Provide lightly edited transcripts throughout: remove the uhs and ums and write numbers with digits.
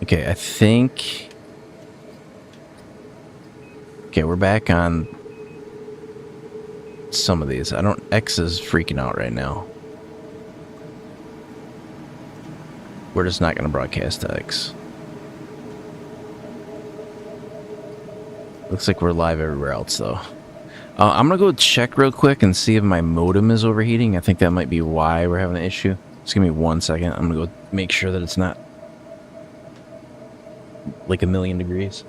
Okay, I think... Okay, we're back on some of these. X is freaking out right now. We're just not going to broadcast to X. Looks like we're live everywhere else, though. I'm going to go check real quick and see if my modem is overheating. I think that might be why we're having an issue. Just give me 1 second. I'm going to go make sure that it's not like 1,000,000 degrees.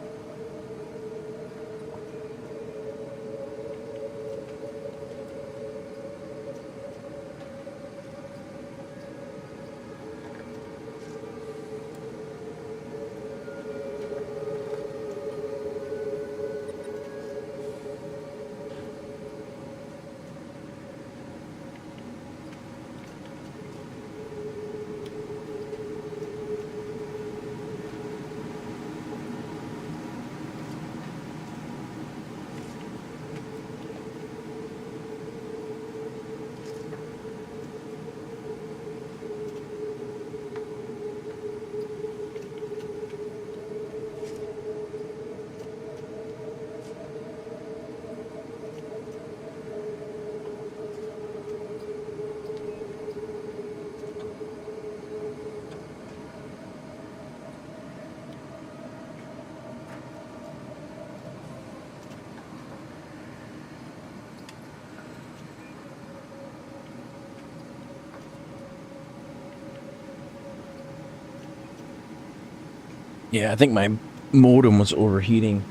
Yeah, I think my modem was overheating.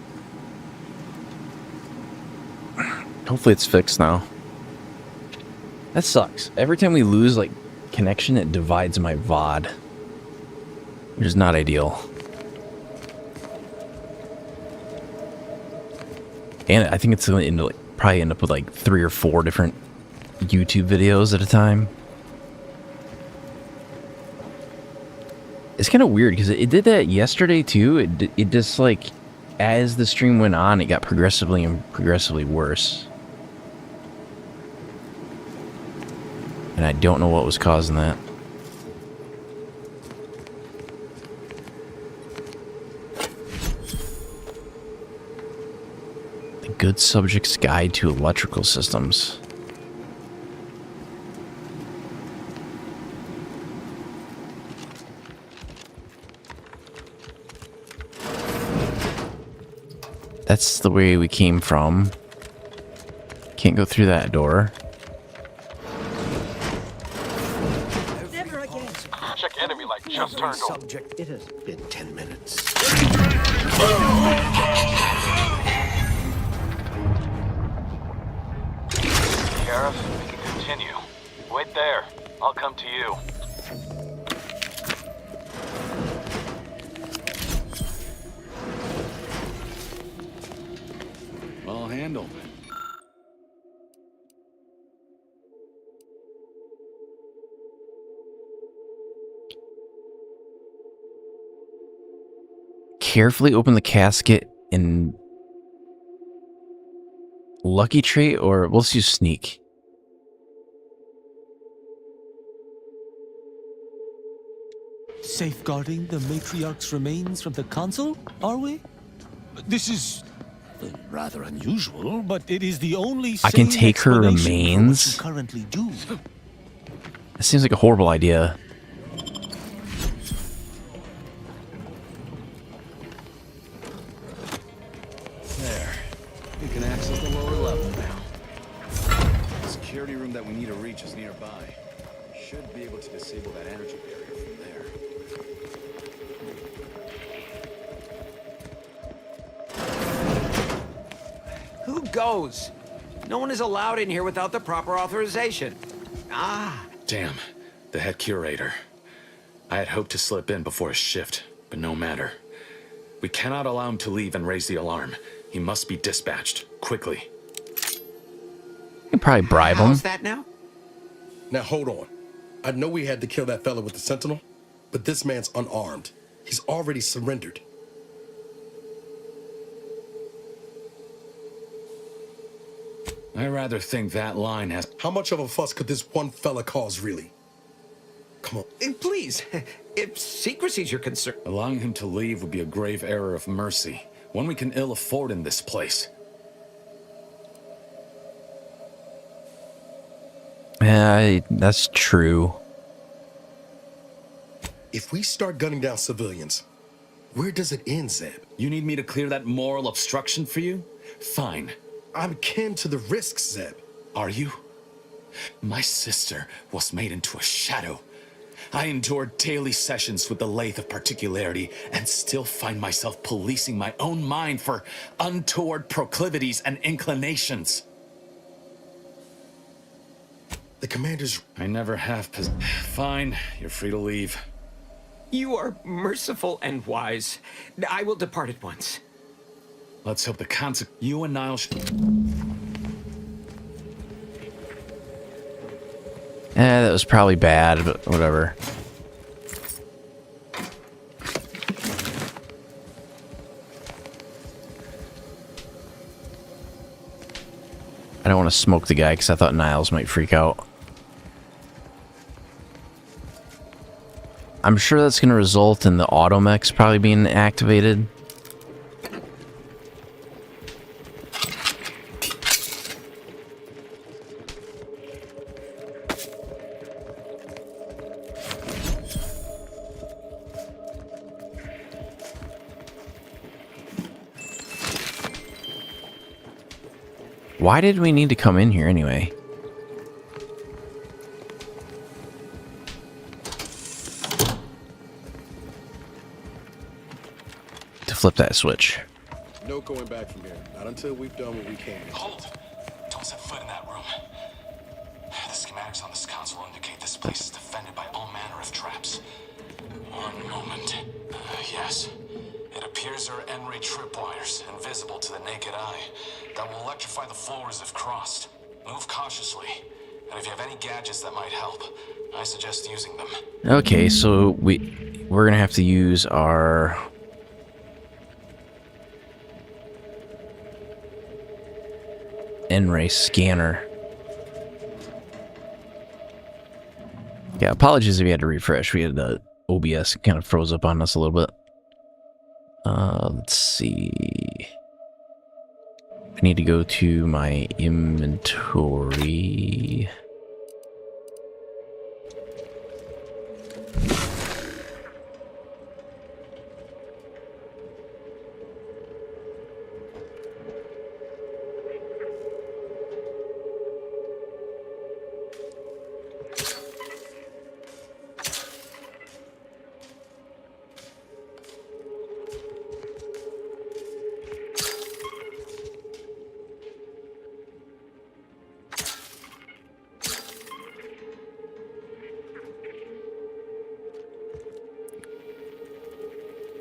Hopefully it's fixed now. That sucks. Every time we lose, like, connection, it divides my VOD. Which is not ideal. And I think it's going to probably end up with, like, 3 or 4 different YouTube videos at a time. It's kind of weird because it did that yesterday too. It just like, as the stream went on, it got progressively and progressively worse. And I don't know what was causing that. The Good Subject's Guide to Electrical Systems. That's the way we came from. Can't go through that door. Never again. Check enemy light just turned on. Subject. It has been 10 minutes. Sheriff, we can continue. Wait there. I'll come to you. Well handled. Carefully open the casket in Lucky Trait, or let's use Sneak. Safeguarding the matriarch's remains from the council, are we? This is rather unusual, but it is the only I can sane take her explanation for what remains? you currently do. That seems like a horrible idea. There. We can access the lower level now. The security room that we need to reach is nearby. Should be able to disable that energy barrier from there. Who goes? No one is allowed in here without the proper authorization. Ah. Damn, the head curator. I had hoped to slip in before his shift, but no matter. We cannot allow him to leave and raise the alarm. He must be dispatched, quickly. You can probably bribe him. How's that now? Now hold on. I know we had to kill that fella with the Sentinel, but this man's unarmed. He's already surrendered. I rather think that line has... How much of a fuss could this one fella cause, really? Come on. Please, If secrecy's your concern... Allowing him to leave would be a grave error of mercy, one we can ill afford in this place. Yeah, that's true. If we start gunning down civilians, where does it end, Zeb? You need me to clear that moral obstruction for you? Fine. I'm kin to the risks, Zeb. Are you? My sister was made into a shadow. I endured daily sessions with the Lathe of Particularity and still find myself policing my own mind for untoward proclivities and inclinations. The commander's... I never have Fine, you're free to leave. You are merciful and wise. I will depart at once. Let's hope the you and Niall That was probably bad, but whatever. I don't want to smoke the guy because I thought Niles might freak out. I'm sure that's going to result in the automechs probably being activated. Why did we need to come in here anyway? To flip that switch. No going back from here. Not until we've done what we can. Hold! Don't set foot in that room. The schematics on this console indicate this place is defended by all manner of traps. One moment. Yes. It appears there are N-ray tripwires, invisible to the naked eye, that will electrify the floors if crossed. Move cautiously, and if you have any gadgets that might help, I suggest using them. Okay, so we're gonna have to use our N-ray scanner. Yeah, apologies if you had to refresh. We had the OBS kind of froze up on us a little bit. Let's see. I need to go to my inventory.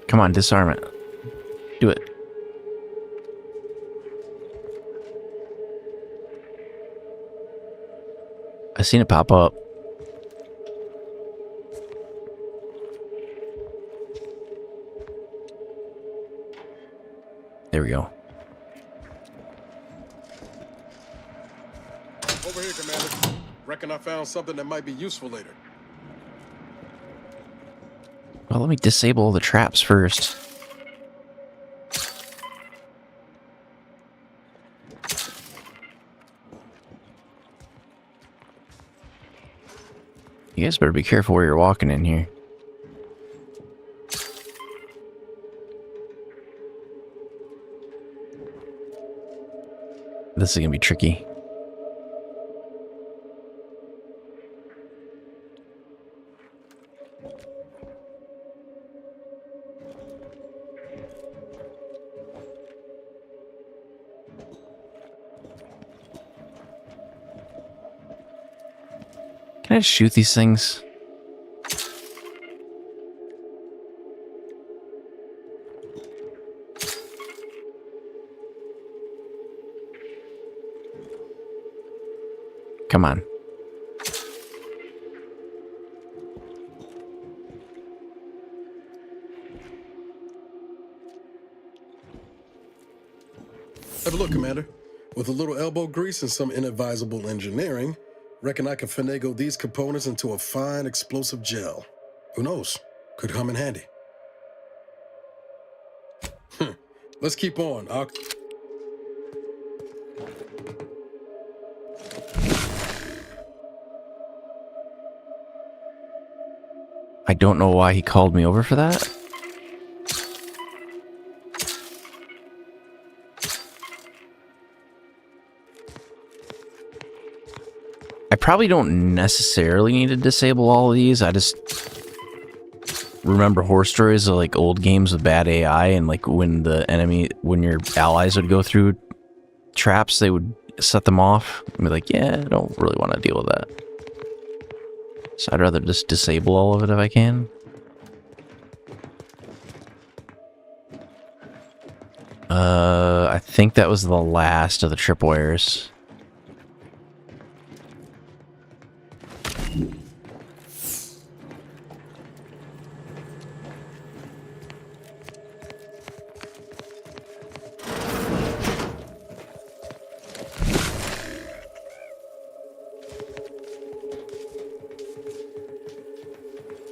Come on, disarm it. Do it. I seen it pop up. There we go. Over here, Commander. Reckon I found something that might be useful later. Well, let me disable the traps first. You guys better be careful where you're walking in here. This is gonna be tricky. Can I just shoot these things? Come on. Have a look, Commander. With a little elbow grease and some inadvisable engineering, reckon I can finagle these components into a fine explosive gel. Who knows? Could come in handy. Let's keep on. I don't know why he called me over for that. I probably don't necessarily need to disable all of these. I just remember horror stories of like old games with bad AI, and like when your allies would go through traps, they would set them off and be like, yeah, I don't really want to deal with that. So I'd rather just disable all of it if I can. I think that was the last of the tripwires.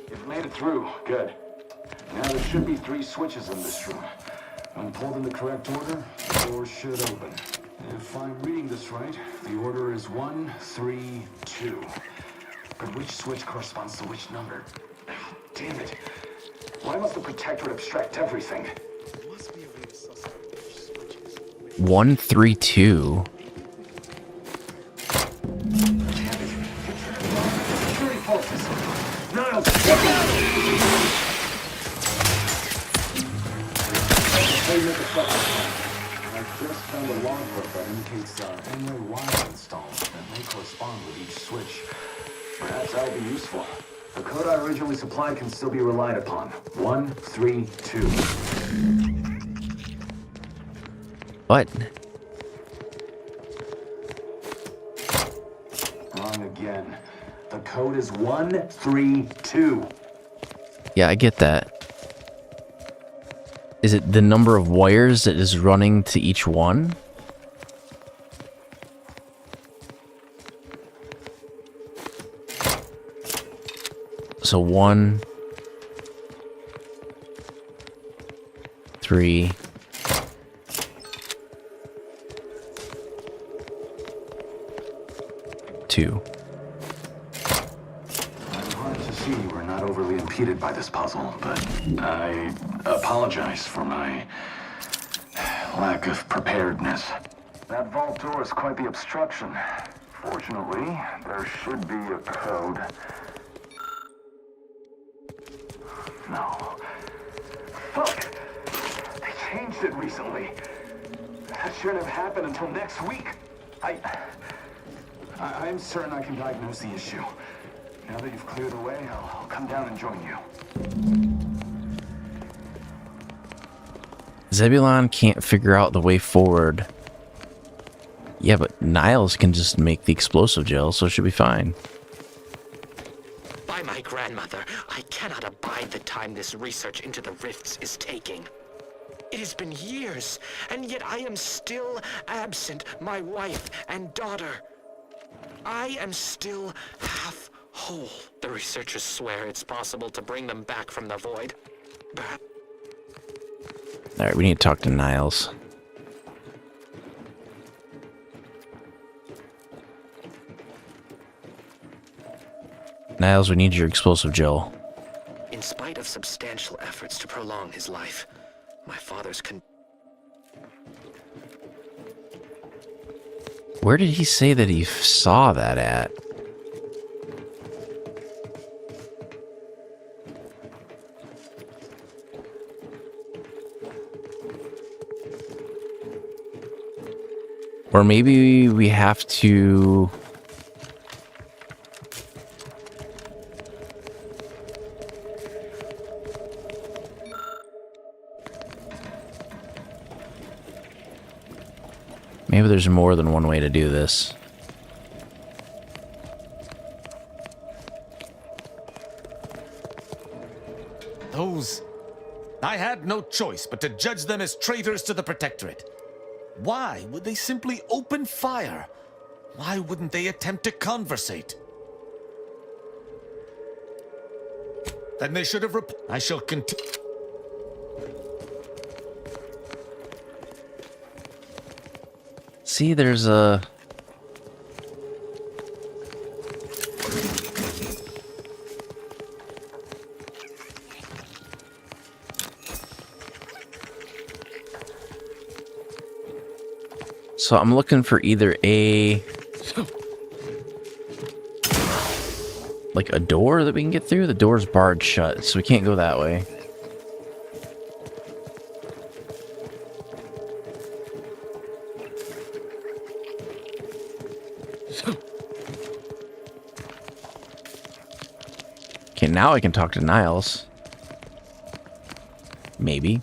You've made it through. Good. Now there should be 3 switches in this room. When pulled in the correct order, the door should open. If I'm reading this right, the order is 1, 3, 2. But which switch corresponds to which number? Damn it. Why must the Protectorate abstract everything? 132. Security forces. Niles! I've just found a logbook that indicates annual wire installs that may correspond with each switch. Perhaps that'll be useful. The code I originally supplied can still be relied upon. 1, 3, 2. What? Wrong again. The code is 1, 3, 2. Yeah, I get that. Is it the number of wires that is running to each one? So 1, 3, 2. I'm hard to see we're not overly impeded by this puzzle, but I apologize for my lack of preparedness. That vault door is quite the obstruction. Fortunately, there should be a code. No. Fuck! They changed it recently. That shouldn't have happened until next week. I'm certain I can diagnose the issue. Now that you've cleared the way, I'll come down and join you. Zebulon can't figure out the way forward. Yeah, but Niles can just make the explosive gel, so it should be fine. By my grandmother, I cannot abide the time this research into the rifts is taking. It has been years, and yet I am still absent my wife and daughter. I am still half whole. The researchers swear it's possible to bring them back from the void. But Alright, we need to talk to Niles. Niles, we need your explosive gel. in spite of substantial efforts to prolong his life, my father's Where did he say that he saw that at? Or maybe we have to... Maybe there's more than one way to do this. Those... I had no choice but to judge them as traitors to the Protectorate. Why would they simply open fire? Why wouldn't they attempt to conversate? Then they should have I shall continue. See, there's a... So I'm looking for either a... like a door that we can get through. The door's barred shut, so we can't go that way. Okay, now I can talk to Niles. Maybe.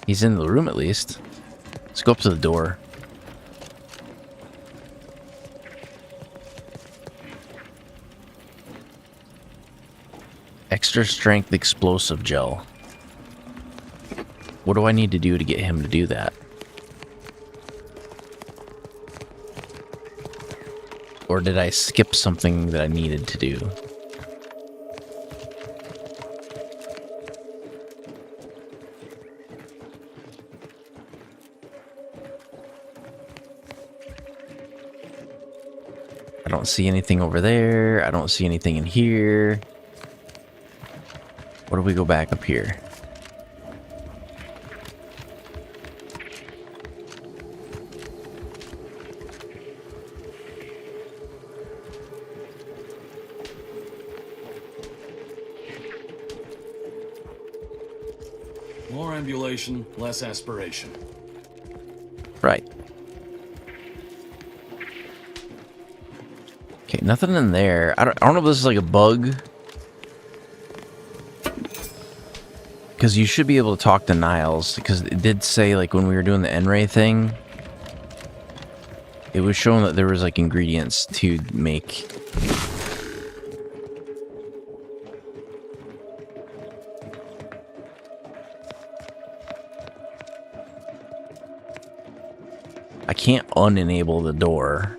He's in the room at least. Let's go up to the door. Extra strength explosive gel. What do I need to do to get him to do that? Or did I skip something that I needed to do? I don't see anything over there. I don't see anything in here. What do we go back up here? More ambulation, less aspiration. Right. Okay, nothing in there. I don't know if this is like a bug. Because you should be able to talk to Niles. Because it did say, like, when we were doing the N-Ray thing, it was showing that there was, like, ingredients to make... I can't unenable the door.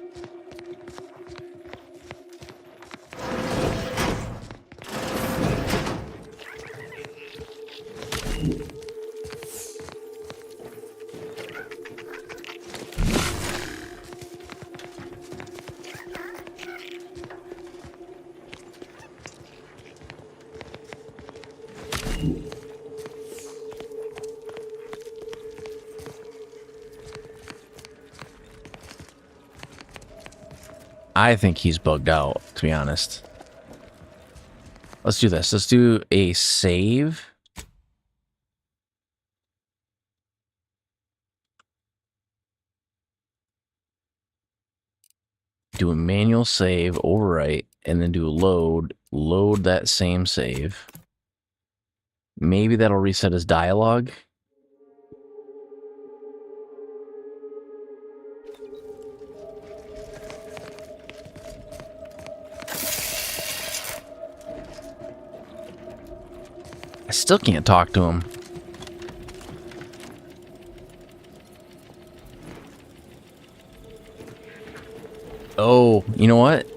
I think he's bugged out, to be honest. Let's do this. Let's do a save. Do a manual save, overwrite, and then do a load. Load that same save. Maybe that'll reset his dialogue. I still can't talk to him. Oh, you know what?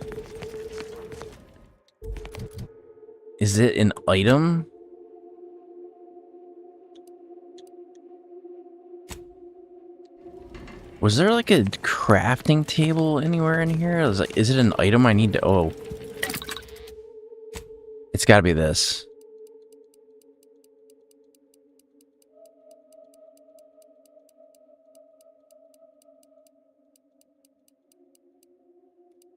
Is it an item? Was there like a crafting table anywhere in here? I was like, is it an item I need to... Oh. It's gotta be this.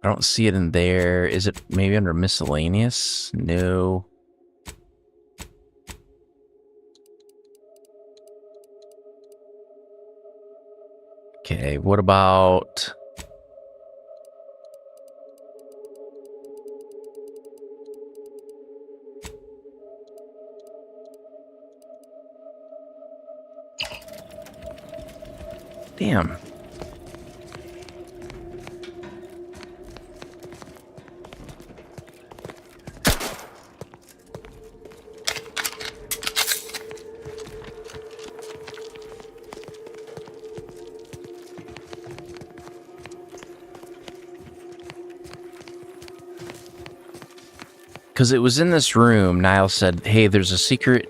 I don't see it in there. Is it maybe under miscellaneous? No. Okay, what about... Damn. Because it was in this room, Niles said, hey, there's a secret,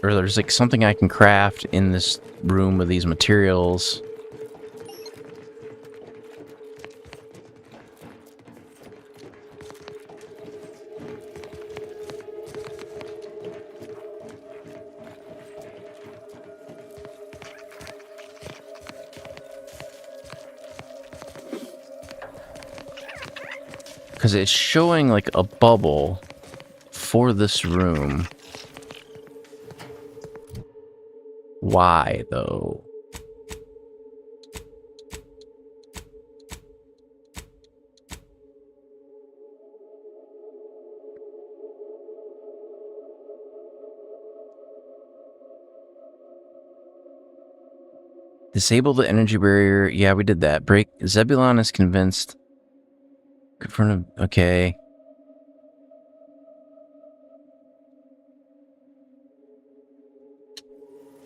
or there's like something I can craft in this room with these materials. Because it's showing like a bubble for this room. Why, though? Disable the energy barrier. Yeah, we did that. Break. Zebulon is convinced. Confront him. Okay.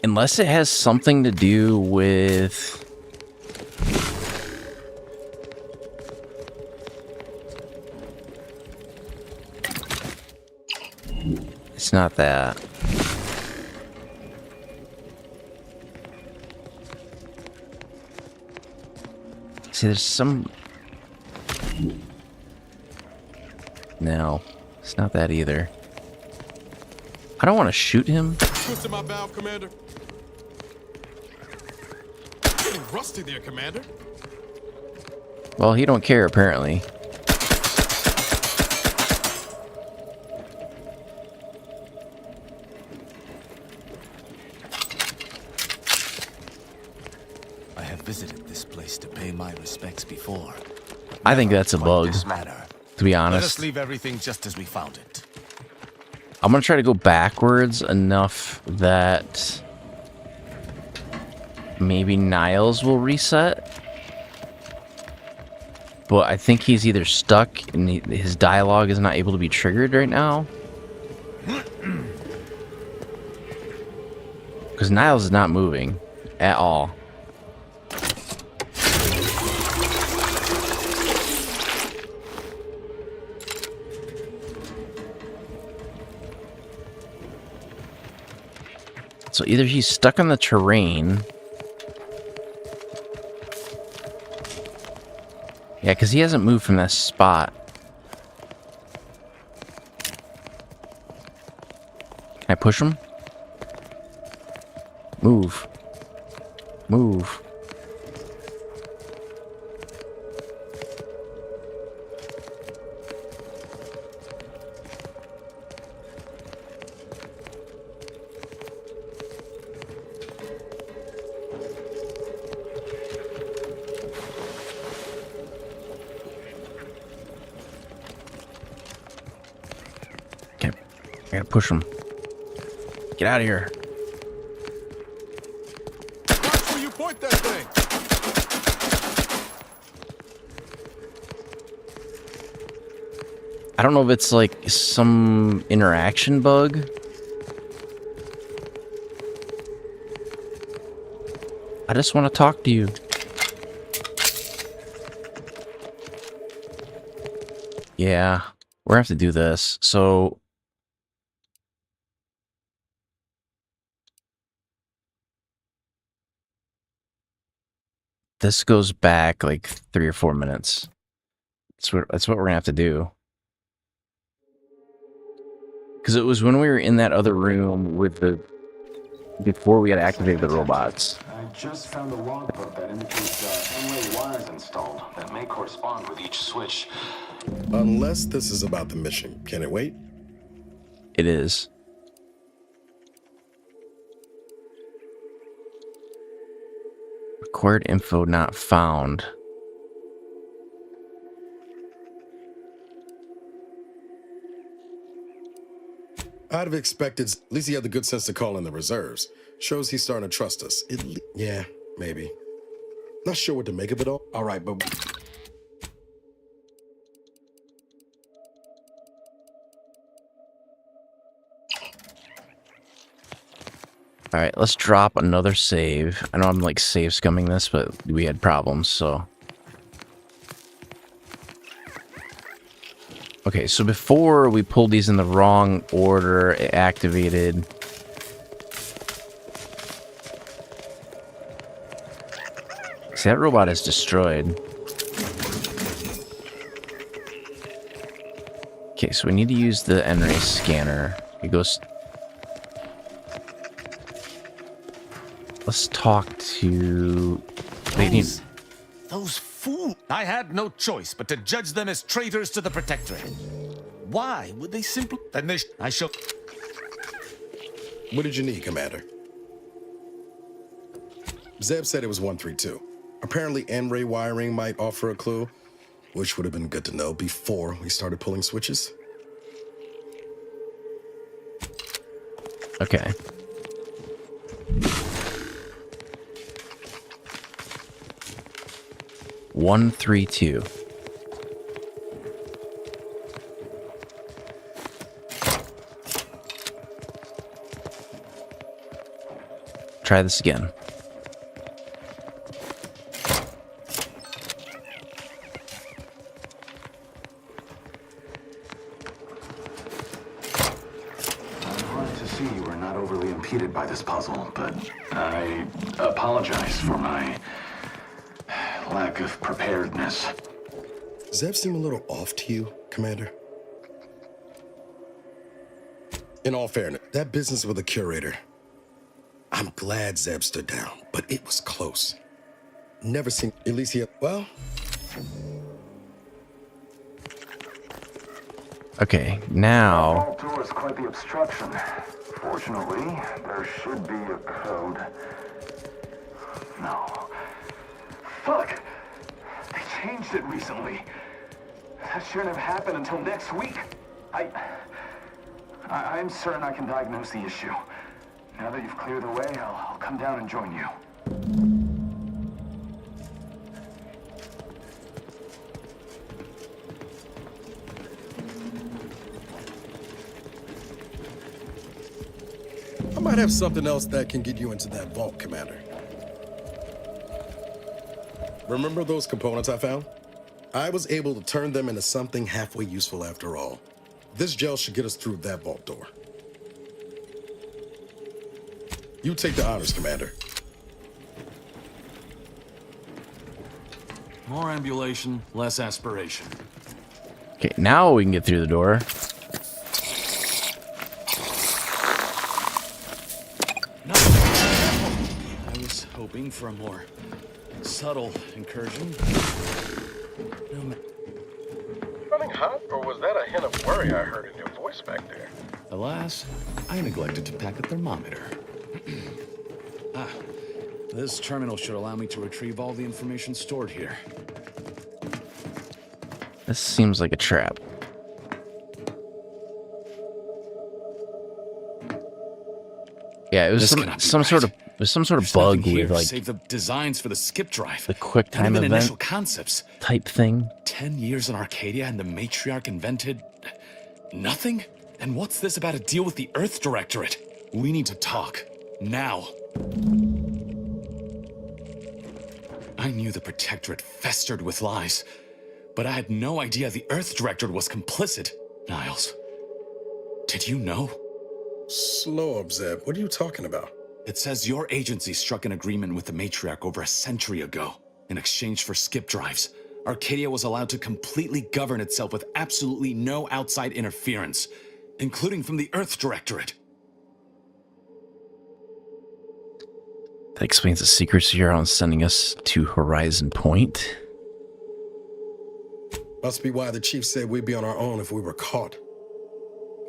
Unless it has something to do with... It's not that. See, there's some... No, it's not that either. I don't want to shoot him. Twisted my valve, Commander. Getting rusty there, Commander. Well, he don't care, apparently. I have visited this place to pay my respects before. I think that's a bug, This matter. to be Let honest. us leave everything just as we found it. I'm gonna try to go backwards enough that maybe Niles will reset. But I think he's either stuck and his dialogue is not able to be triggered right now. Because Niles is not moving at all. So either he's stuck on the terrain. Yeah, because he hasn't moved from that spot. Can I push him? Move. Move. I gotta push him. Get out of here. Watch where you point that thing. I don't know if it's like some interaction bug. I just want to talk to you. Yeah, we're gonna have to do this. So this goes back like 3 or 4 minutes. That's what we're gonna have to do. Because it was when we were in that other room with the... before we had activated the robots. I just found a logbook that indicates M-way wires installed that may correspond with each switch. Unless this is about the mission. Can it wait? It is. Required info not found. I'd have expected, at least he had the good sense to call in the reserves. Shows he's starting to trust us. Yeah, maybe. Not sure what to make of it all. All right, but... Alright, let's drop another save. I know I'm like save scumming this, but we had problems, so... Okay, so before we pulled these in the wrong order, it activated. See, that robot is destroyed. Okay, so we need to use the N-ray scanner. It goes... Let's talk to... They need... Those fools! I had no choice but to judge them as traitors to the Protectorate. Why would they simply... Then they... I shall... What did you need, Commander? Zeb said it was 132. Apparently, N-ray wiring might offer a clue, which would have been good to know before we started pulling switches. Okay. One, 3, 2. Try this again. By this puzzle, but I apologize for my lack of preparedness. Does Zeb seem a little off to you, Commander? In all fairness, that business with the curator, I'm glad Zeb stood down, but it was close. Never seen Elysia. Well, okay, now... The door is quite the obstruction. Fortunately, there should be a code. No. Fuck! They changed it recently. That shouldn't have happened until next week. I'm certain I can diagnose the issue. Now that you've cleared the way, I'll come down and join you. I might have something else that can get you into that vault, Commander. Remember those components I found? I was able to turn them into something halfway useful after all. This gel should get us through that vault door. You take the honors, Commander. More ambulation, less aspiration. Okay, now we can get through the door. No. I was hoping for a more subtle incursion. Running hot, or was that a hint of worry I heard in your voice back there? Alas, I neglected to pack a thermometer. This terminal should allow me to retrieve all the information stored here. This seems like a trap. Yeah, it was some sort of bug with like save the designs for the skip drive. the quick time Not even event initial concepts. type thing. 10 years in Arcadia and the Matriarch invented nothing? And what's this about a deal with the Earth Directorate? We need to talk. Now. I knew the Protectorate festered with lies, but I had no idea the Earth Directorate was complicit. Niles, did you know? Slow up, Zeb. What are you talking about? It says your agency struck an agreement with the Matriarch over a century ago. In exchange for skip drives, Arcadia was allowed to completely govern itself with absolutely no outside interference, including from the Earth Directorate. That explains the secrecy around sending us to Horizon Point. Must be why the chief said we'd be on our own if we were caught.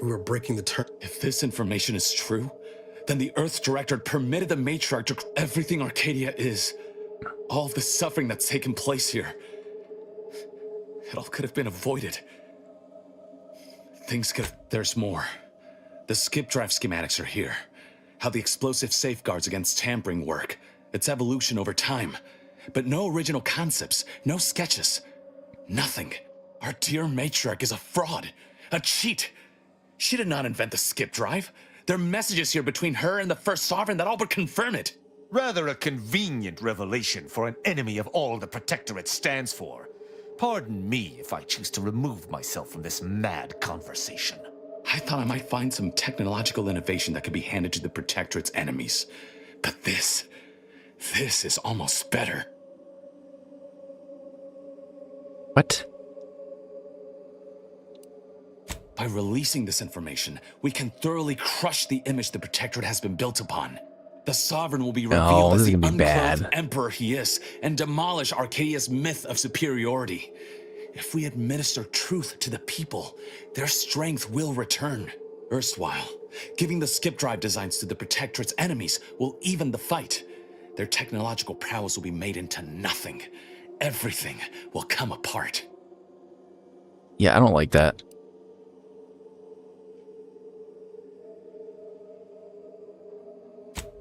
We were breaking the term. If this information is true, then the Earth Directorate permitted the Matriarch to everything Arcadia is. All of the suffering that's taken place here. It all could have been avoided. Things could have... There's more. The skip drive schematics are here. How the explosive safeguards against tampering work. Its evolution over time. But no original concepts, no sketches. Nothing. Our dear Matriarch is a fraud. A cheat. She did not invent the skip drive. There are messages here between her and the First Sovereign that all but confirm it. Rather a convenient revelation for an enemy of all the Protectorate stands for. Pardon me if I choose to remove myself from this mad conversation. I thought I might find some technological innovation that could be handed to the Protectorate's enemies. But this is almost better. What? By releasing this information, we can thoroughly crush the image the Protectorate has been built upon. The Sovereign will be revealed this as is the gonna be unclothed bad. emperor he is, and demolish Arcadia's myth of superiority. If we administer truth to the people, their strength will return. Erstwhile, giving the skip drive designs to the Protectorate's enemies will even the fight. Their technological prowess will be made into nothing. Everything will come apart. Yeah, I don't like that.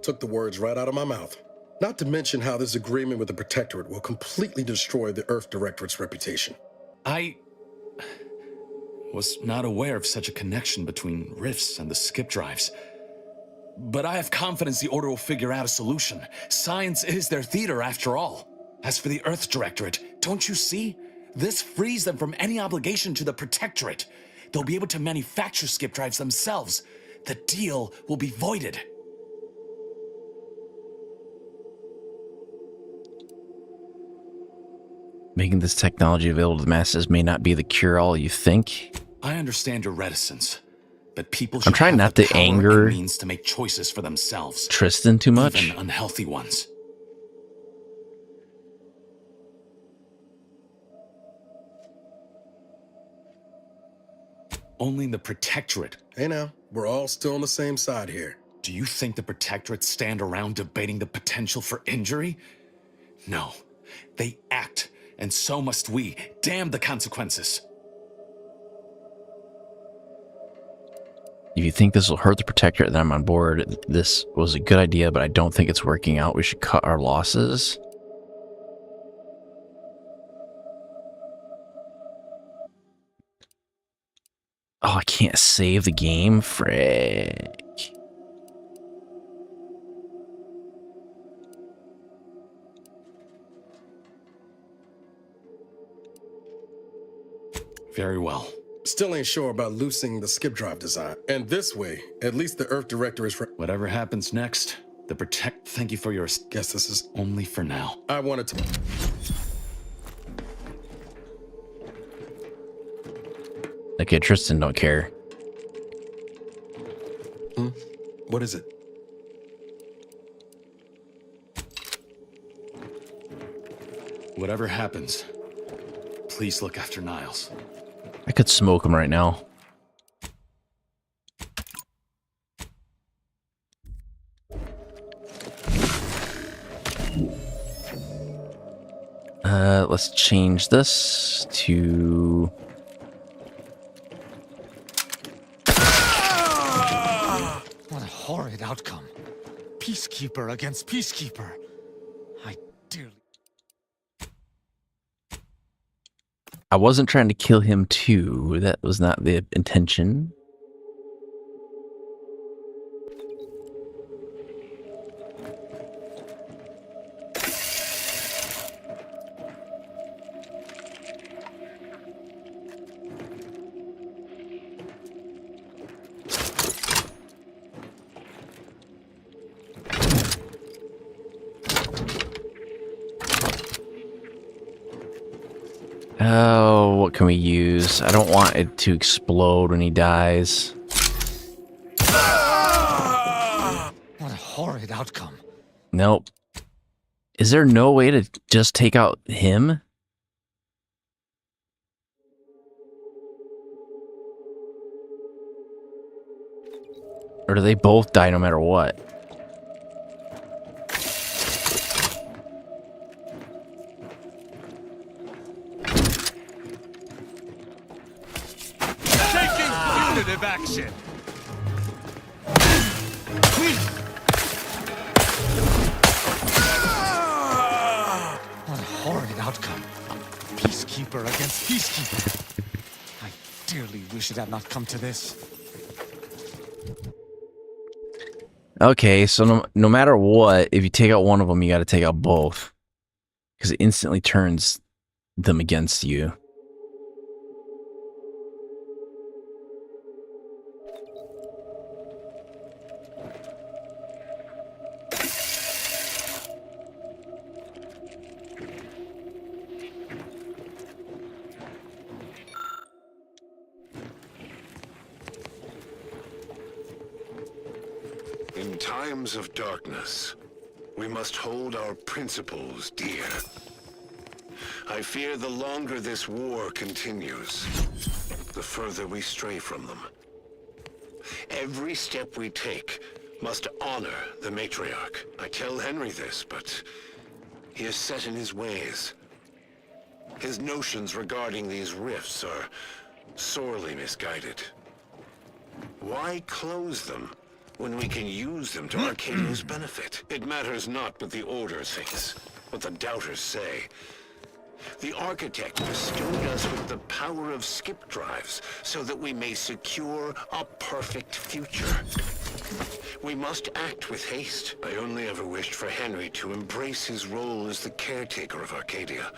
Took the words right out of my mouth. Not to mention how this agreement with the Protectorate will completely destroy the Earth Directorate's reputation. I was not aware of such a connection between rifts and the skip drives. But I have confidence the Order will figure out a solution. Science is their theater, after all. As for the Earth Directorate, don't you see? This frees them from any obligation to the Protectorate. They'll be able to manufacture skip drives themselves. The deal will be voided. Making this technology available to the masses may not be the cure-all you think. I understand your reticence, but people I'm should trying have not the to power anger and means to make choices for themselves, Tristan too much. even unhealthy ones. Only the Protectorate. Hey now, we're all still on the same side here. Do you think the Protectorate stand around debating the potential for injury? No, they act, and so must we. Damn the consequences. If you think this will hurt the Protectorate, then I'm on board. This was a good idea, but I don't think it's working out. We should cut our losses. Oh, I can't save the game? Frick. Very well. Still ain't sure about loosening the skip drive design. And this way, at least the Earth Director is... Whatever happens next, the thank you for your... Guess this is... Only for now. I wanted to... Okay, Tristan don't care. What is it? Whatever happens, please look after Niles. I could smoke him right now. Let's change this to... What a horrid outcome. Peacekeeper against peacekeeper. I dearly... I wasn't trying to kill him too. That was not the intention. Oh, what can we use? I don't want it to explode when he dies. What a horrid outcome. Nope. Is there no way to just take out him? Or do they both die no matter what? Punitive action. What a horrid outcome. Peacekeeper against peacekeeper. I dearly wish it had not come to this. Okay, so no matter what, if you take out one of them, you got to take out both. Because it instantly turns them against you. In times of darkness, we must hold our principles dear. I fear the longer this war continues, the further we stray from them. Every step we take must honor the matriarch. I tell Henry this, but he is set in his ways. His notions regarding these rifts are sorely misguided. Why close them when we can use them to Arcadio's benefit? It matters not what the Order thinks, what the Doubters say. The Architect bestowed us with the power of skip drives so that we may secure a perfect future. We must act with haste. I only ever wished for Henry to embrace his role as the caretaker of Arcadia,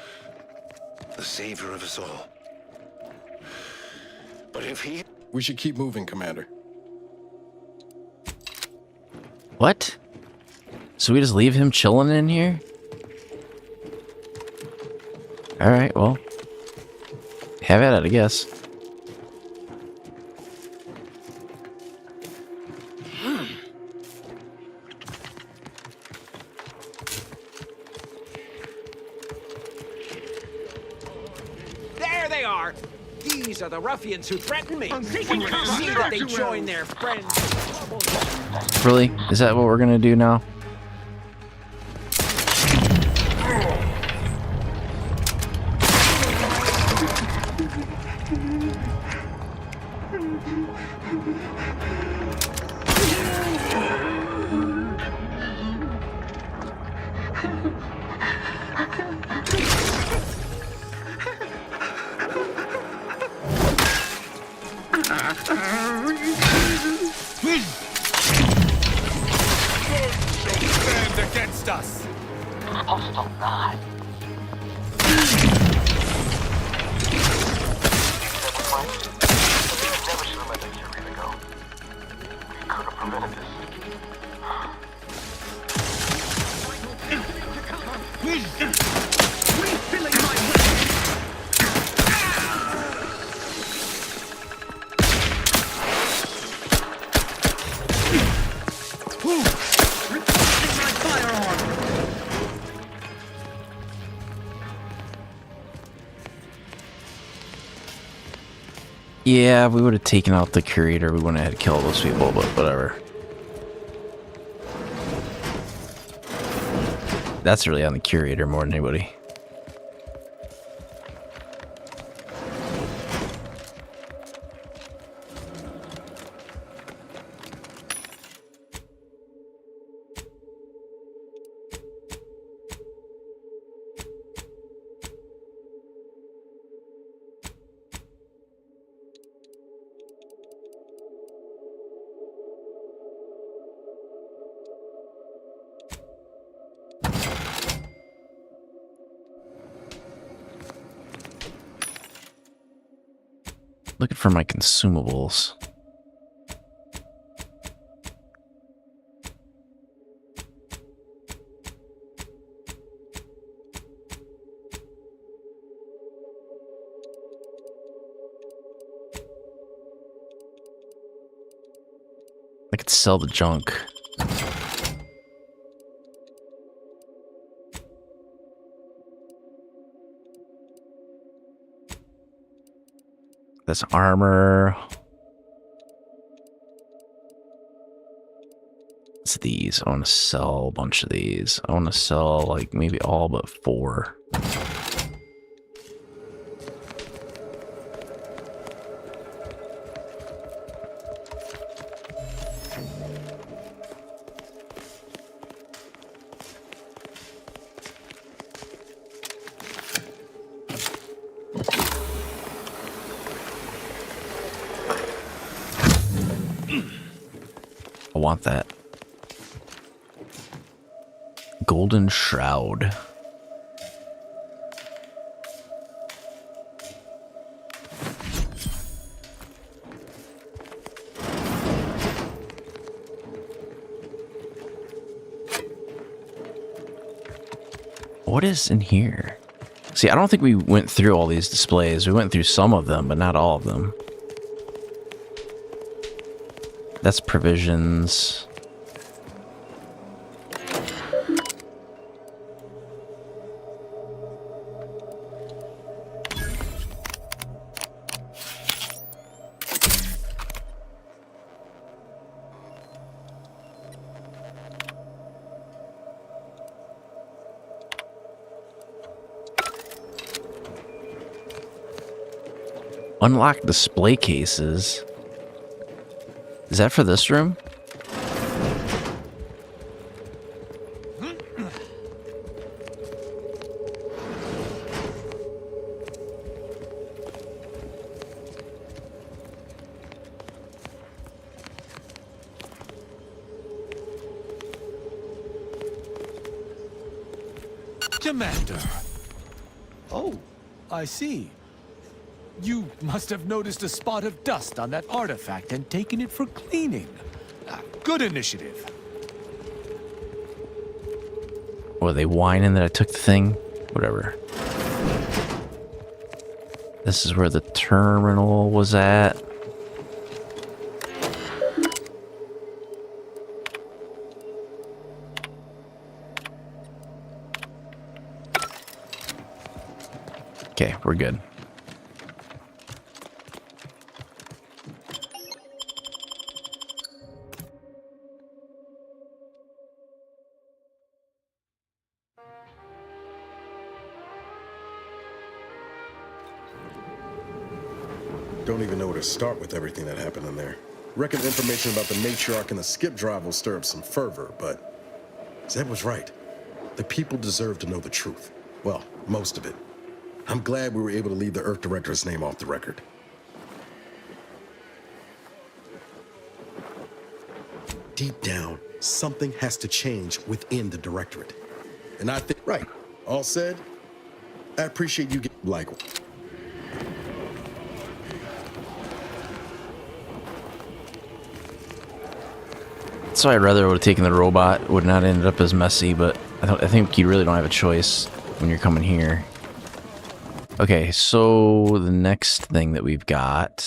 the savior of us all. But if he... We should keep moving, Commander. What? So we just leave him chilling in here? Alright, well. Have at it, I guess. There they are! These are the ruffians who threatened me. See that they join their friends. Really? Is that what we're gonna do now? Stand against us! Hostile nine. Never should have let the curator go. We could have prevented this. Yeah, if we would have taken out the curator, we wouldn't have had to kill those people, but whatever. That's really on the curator more than anybody. Looking for my consumables. I could sell the junk. This armor. It's these. I want to sell a bunch of these. I want to sell like maybe all but 4. I want that. Golden Shroud. What is in here? See, I don't think we went through all these displays. We went through some of them, but not all of them. That's provisions. Unlock display cases. Is that for this room? Commander. Oh, I see. You must have noticed a spot of dust on that artifact and taken it for cleaning. Good initiative. Were they whining that I took the thing? Whatever. This is where the terminal was at. Okay, we're good. Don't even know where to start with everything that happened in there. Reckon information about the matriarch and the skip drive will stir up some fervor, but Zed was right. The people deserve to know the truth. Well, most of it. I'm glad we were able to leave the Earth Director's name off the record. Deep down, something has to change within the Directorate. And I think, right, all said, I appreciate you getting like. So I'd rather would have taken the robot, would not ended up as messy, but I think you really don't have a choice when you're coming here. Okay, so the next thing that we've got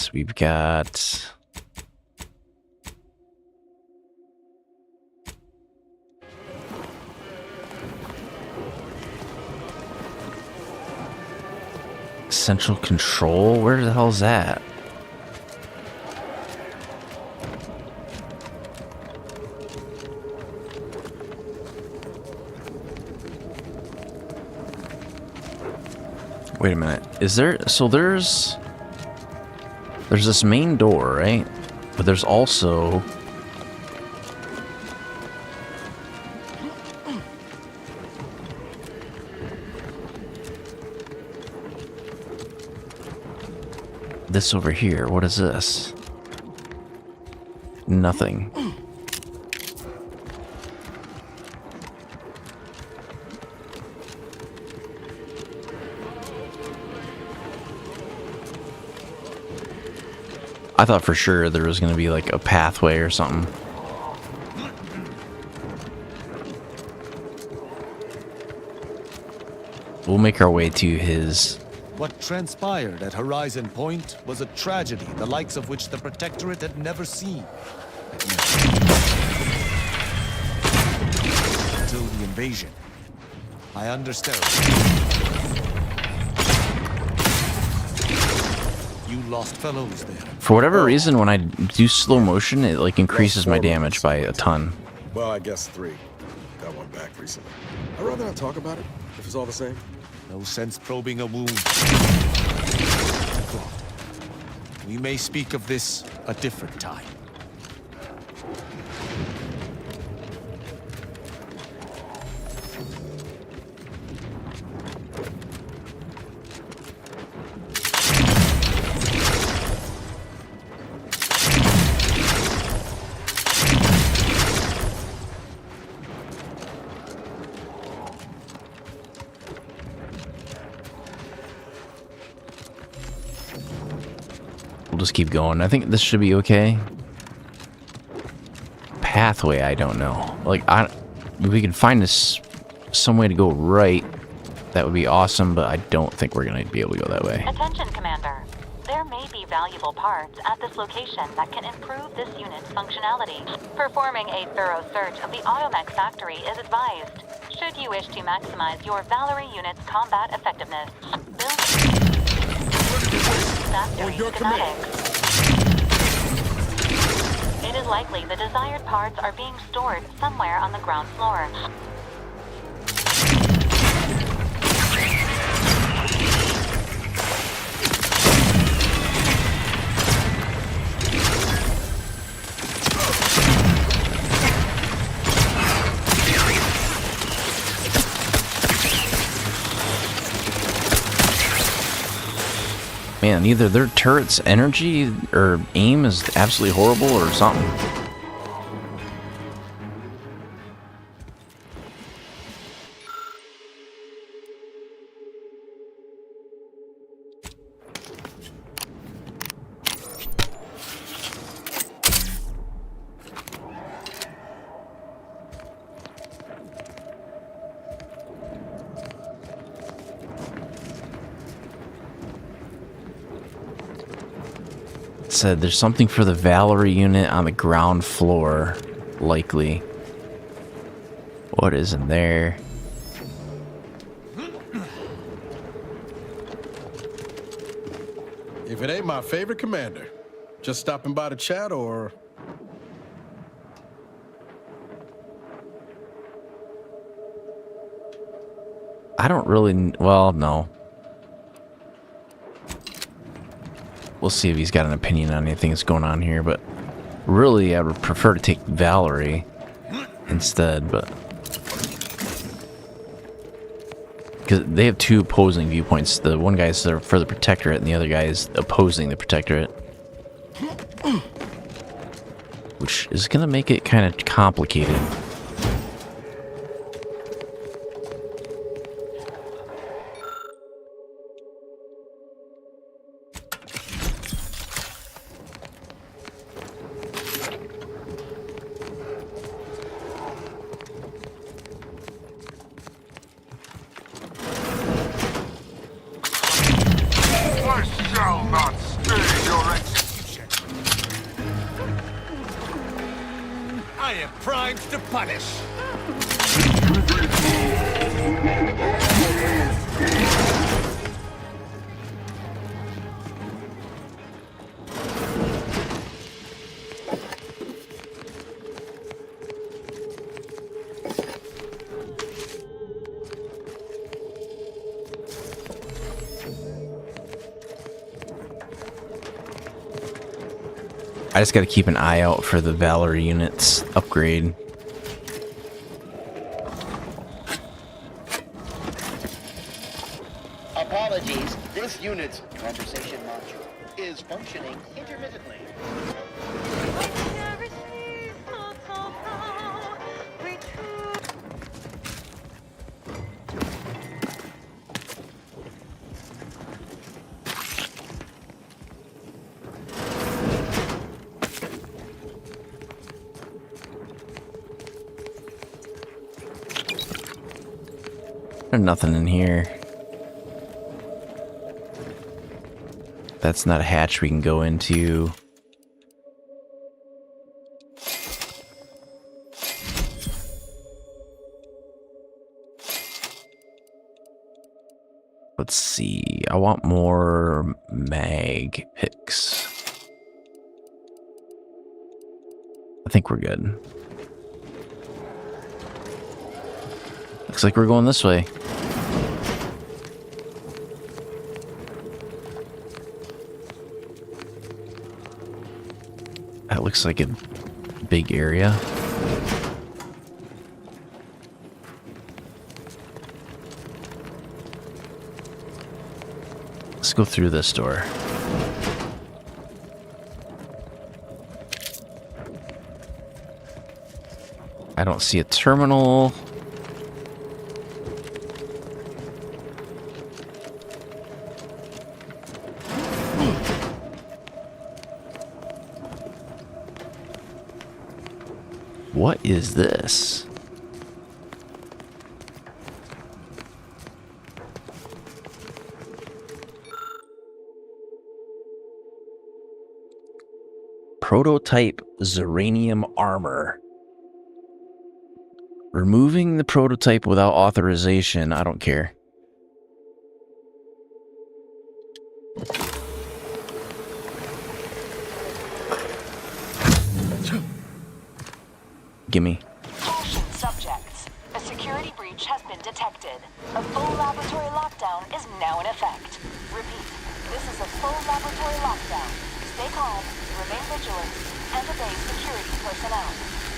central control. Where the hell is that? Wait a minute. Is there... So there's this main door, right? But there's also... this over here. What is this? Nothing. I thought for sure there was going to be like a pathway or something. We'll make our way to his... What transpired at Horizon Point was a tragedy, the likes of which the Protectorate had never seen. Until the invasion. I understand. You lost fellows there. For whatever reason, when I do slow motion, it like increases my damage by a ton. Well, I guess 3. Got one back recently. I'd rather not talk about it, if it's all the same. No sense probing a wound. We may speak of this a different time. We'll just keep going. I think this should be okay. Pathway, I don't know. Like, we can find this some way to go right. that would be awesome, but I don't think we're going to be able to go that way. Attention, Commander. There may be valuable parts at this location that can improve this unit's functionality. Performing a thorough search of the Automech factory is advised, should you wish to maximize your Valkyrie unit's combat effectiveness. Factory schematics. It is likely the desired parts are being stored somewhere on the ground floor. Man, either their turret's energy or aim is absolutely horrible or something. Said there's something for the Valkyrie unit on the ground floor, likely. What is in there? If it ain't my favorite commander, just stopping by to chat, or... I don't really... Well, no. We'll see if he's got an opinion on anything that's going on here, but really I would prefer to take Valkyrie instead, but... Because they have two opposing viewpoints. The one guy's there for the Protectorate, and the other guy is opposing the Protectorate. Which is going to make it kind of complicated. I am primed to punish. I just got to keep an eye out for the Valkyrie units upgrade. Apologies, this unit's conversation module is functioning intermittently. There's nothing in here. That's not a hatch we can go into. Let's see. I want more mag picks. I think we're good. Looks like we're going this way. That looks like a big area. Let's go through this door. I don't see a terminal. What is this? Prototype Zeranium armor. Removing the prototype without authorization. I don't care. Gimme. Caution subjects. A security breach has been detected. A full laboratory lockdown is now in effect. Repeat, this is a full laboratory lockdown. Stay calm, remain vigilant, and obey security personnel.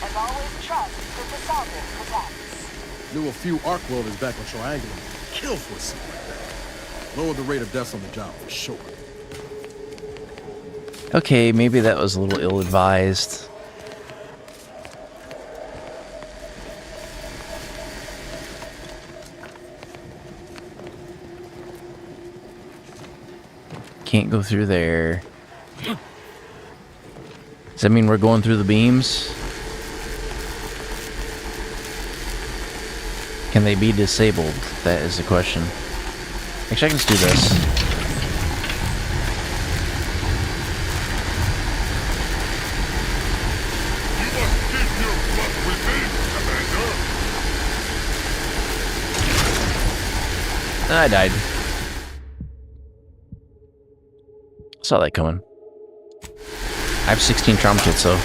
And always trust that the Sovereign protects. Knew a few arc welders back on Triangle would kill for something like that. Lower the rate of deaths on the job for sure. Okay, maybe that was a little ill-advised. Can't go through there. Does that mean we're going through the beams? Can they be disabled? That is the question. Actually, I can just do this. I died. Saw that coming. I have 16 trauma kits, though.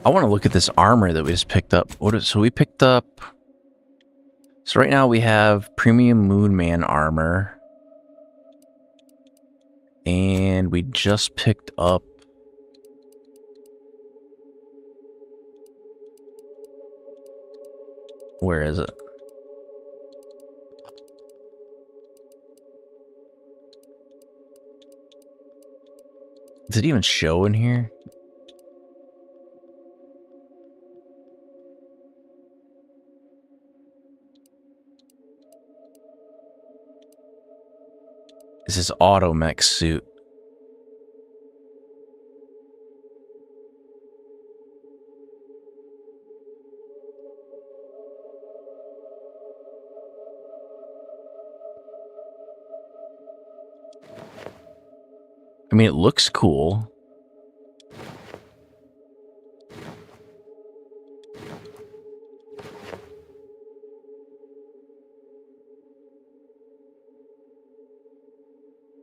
I want to look at this armor that we just picked up. So we picked up... So right now we have Premium Moonman armor. And we just picked up... Where is it? Does it even show in here? This is Automech suit. I mean, it looks cool.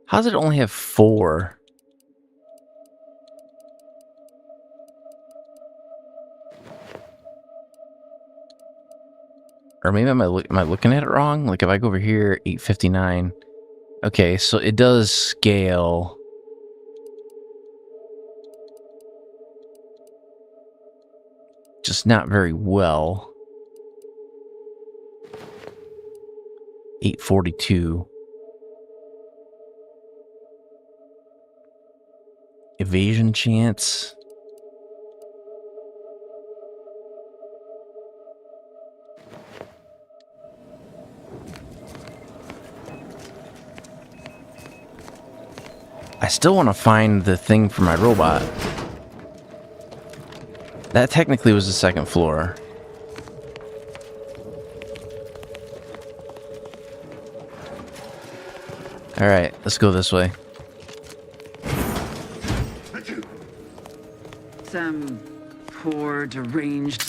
How does it only have 4? Or maybe am I looking at it wrong? Like if I go over here, 859. Okay, so it does scale. Just not very well. 842. Evasion chance. I still want to find the thing for my robot. That technically was the second floor. Alright, let's go this way. Some poor, deranged...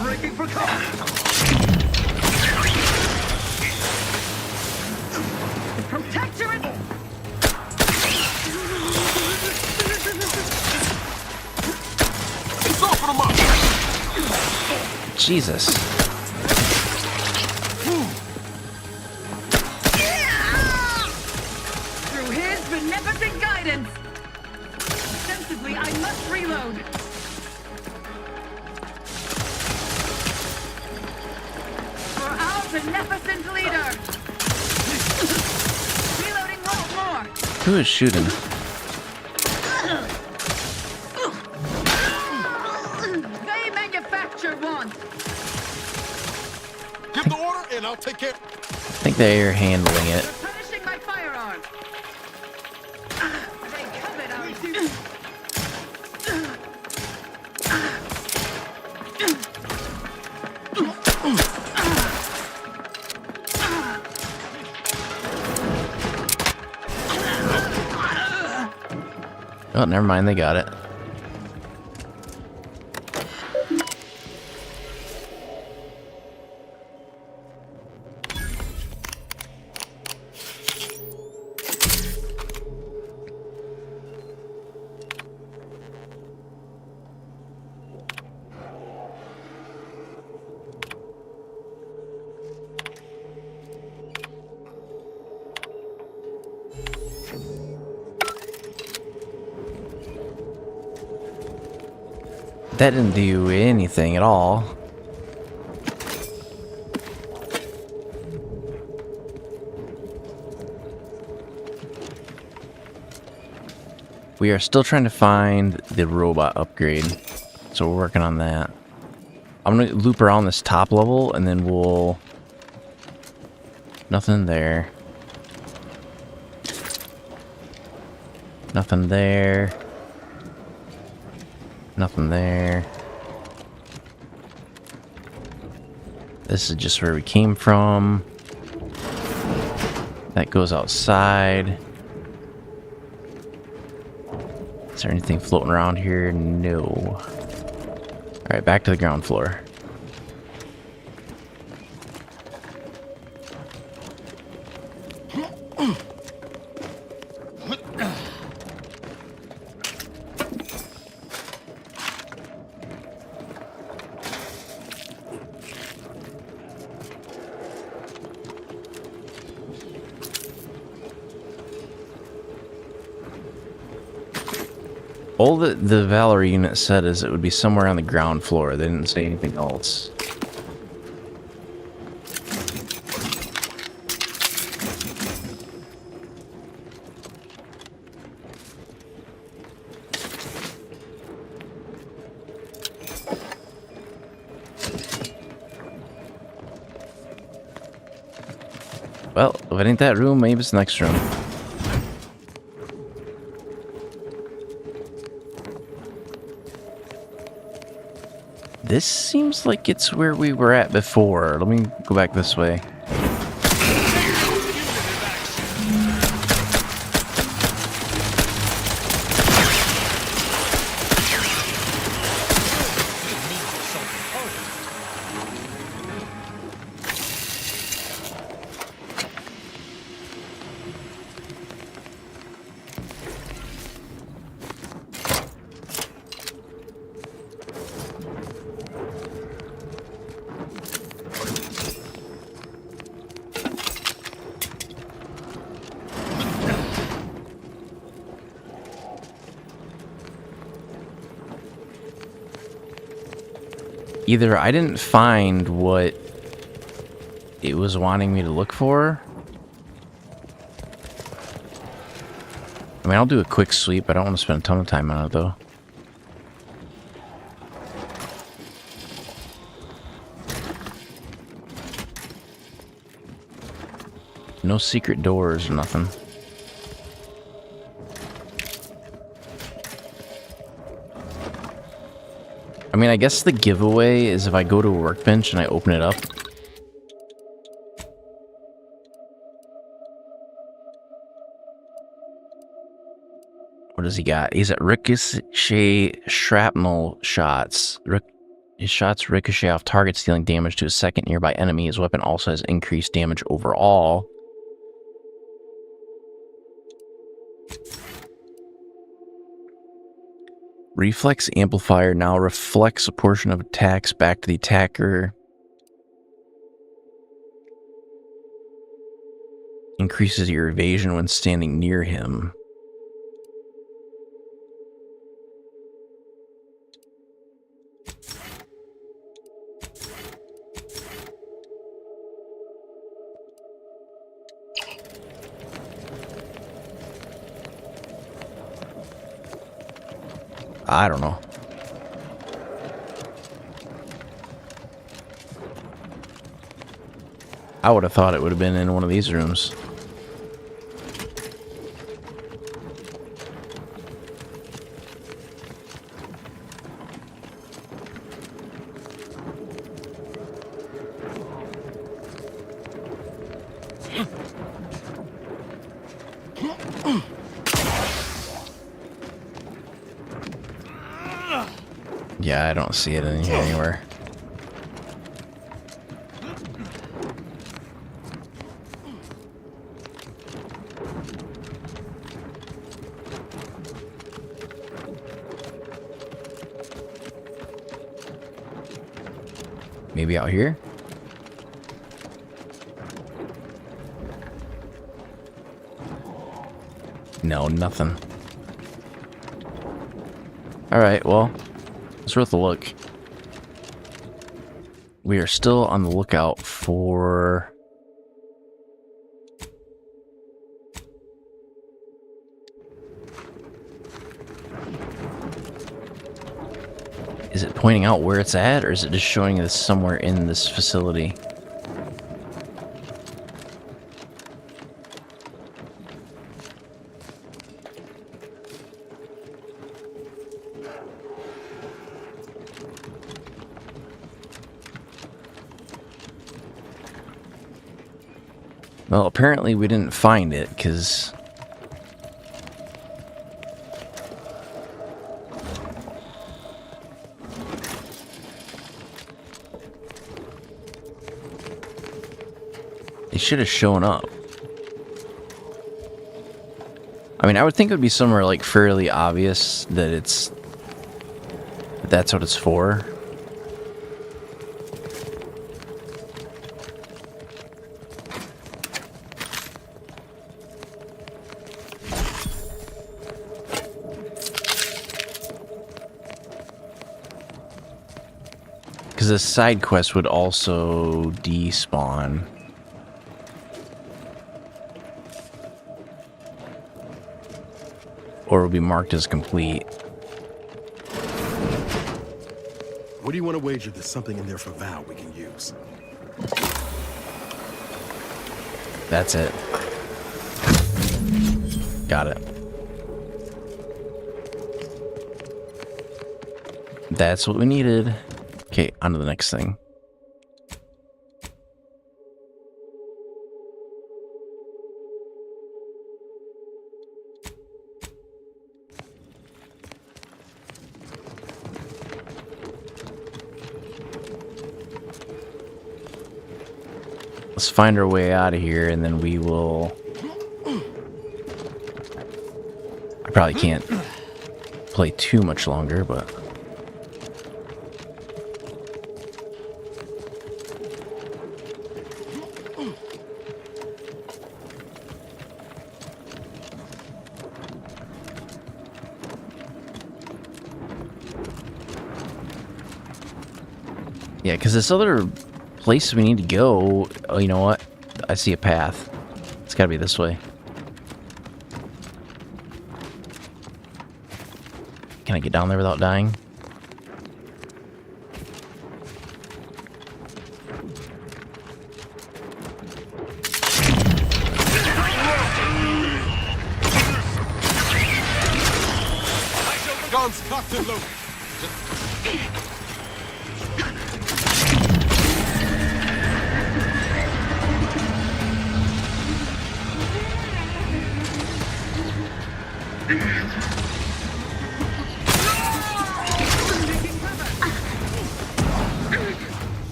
Breaking for cover! Protect your... Jesus. Through his beneficent guidance. Sensibly, I must reload. For our beneficent leader. Reloading once more. Who is shooting? They manufacture one. Give the order and I'll take care. I think they're handling it. Punishing my firearm. They covet our duty. Oh, never mind, they got it. That didn't do anything at all. We are still trying to find the robot upgrade, so we're working on that. I'm gonna loop around this top level and then we'll... Nothing there. Nothing there. Nothing there. This is just where we came from. That goes outside. Is there anything floating around here? No. Alright, back to the ground floor. All the Valerie unit said is it would be somewhere on the ground floor. They didn't say anything else. Well, if it ain't that room, maybe it's the next room. This seems like it's where we were at before. Let me go back this way. Either I didn't find what it was wanting me to look for. I mean, I'll do a quick sweep. I don't want to spend a ton of time on it, though. No secret doors or nothing. I mean, I guess the giveaway is if I go to a workbench and I open it up. What does he got? He's at ricochet shrapnel shots. His shots ricochet off targets, dealing damage to a second nearby enemy. His weapon also has increased damage overall. Reflex amplifier now reflects a portion of attacks back to the attacker. Increases your evasion when standing near him. I don't know. I would have thought it would have been in one of these rooms. Yeah, I don't see it in here anywhere. Maybe out here? No, nothing. Alright, well, it's worth a look. We are still on the lookout for... Is it pointing out where it's at, or is it just showing us somewhere in this facility? Well, apparently we didn't find it, because... it should have shown up. I mean, I would think it would be somewhere, like, fairly obvious that it's... that's what it's for. Because a side quest would also despawn. Or will be marked as complete. What do you want to wager there's something in there for Val we can use? That's it. Got it. That's what we needed. Okay, on to the next thing. Let's find our way out of here, and then we will... I probably can't play too much longer, but... yeah, because this other place we need to go... oh, you know what? I see a path. It's gotta be this way. Can I get down there without dying? Guns cocked and loaded.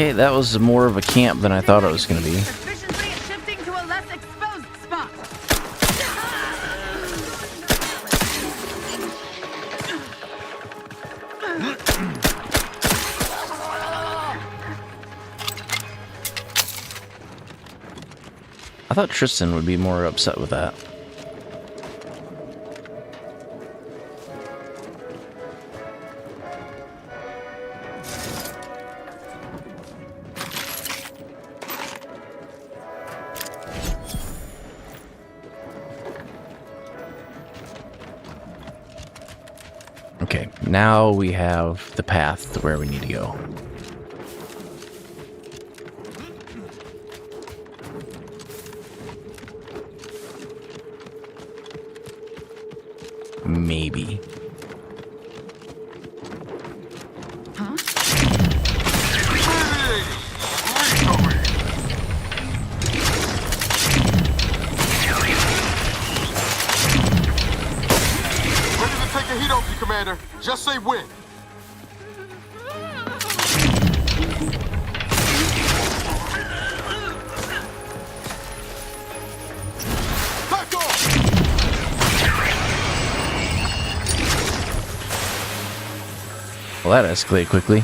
Okay, that was more of a camp than I thought it was going to be. Efficiently shifting to a less exposed spot. I thought Tristan would be more upset with that. Okay, now we have the path to where we need to go. Maybe. Ready to take a heat off you, Commander. Just say when. Back off! Well, that escalated quickly.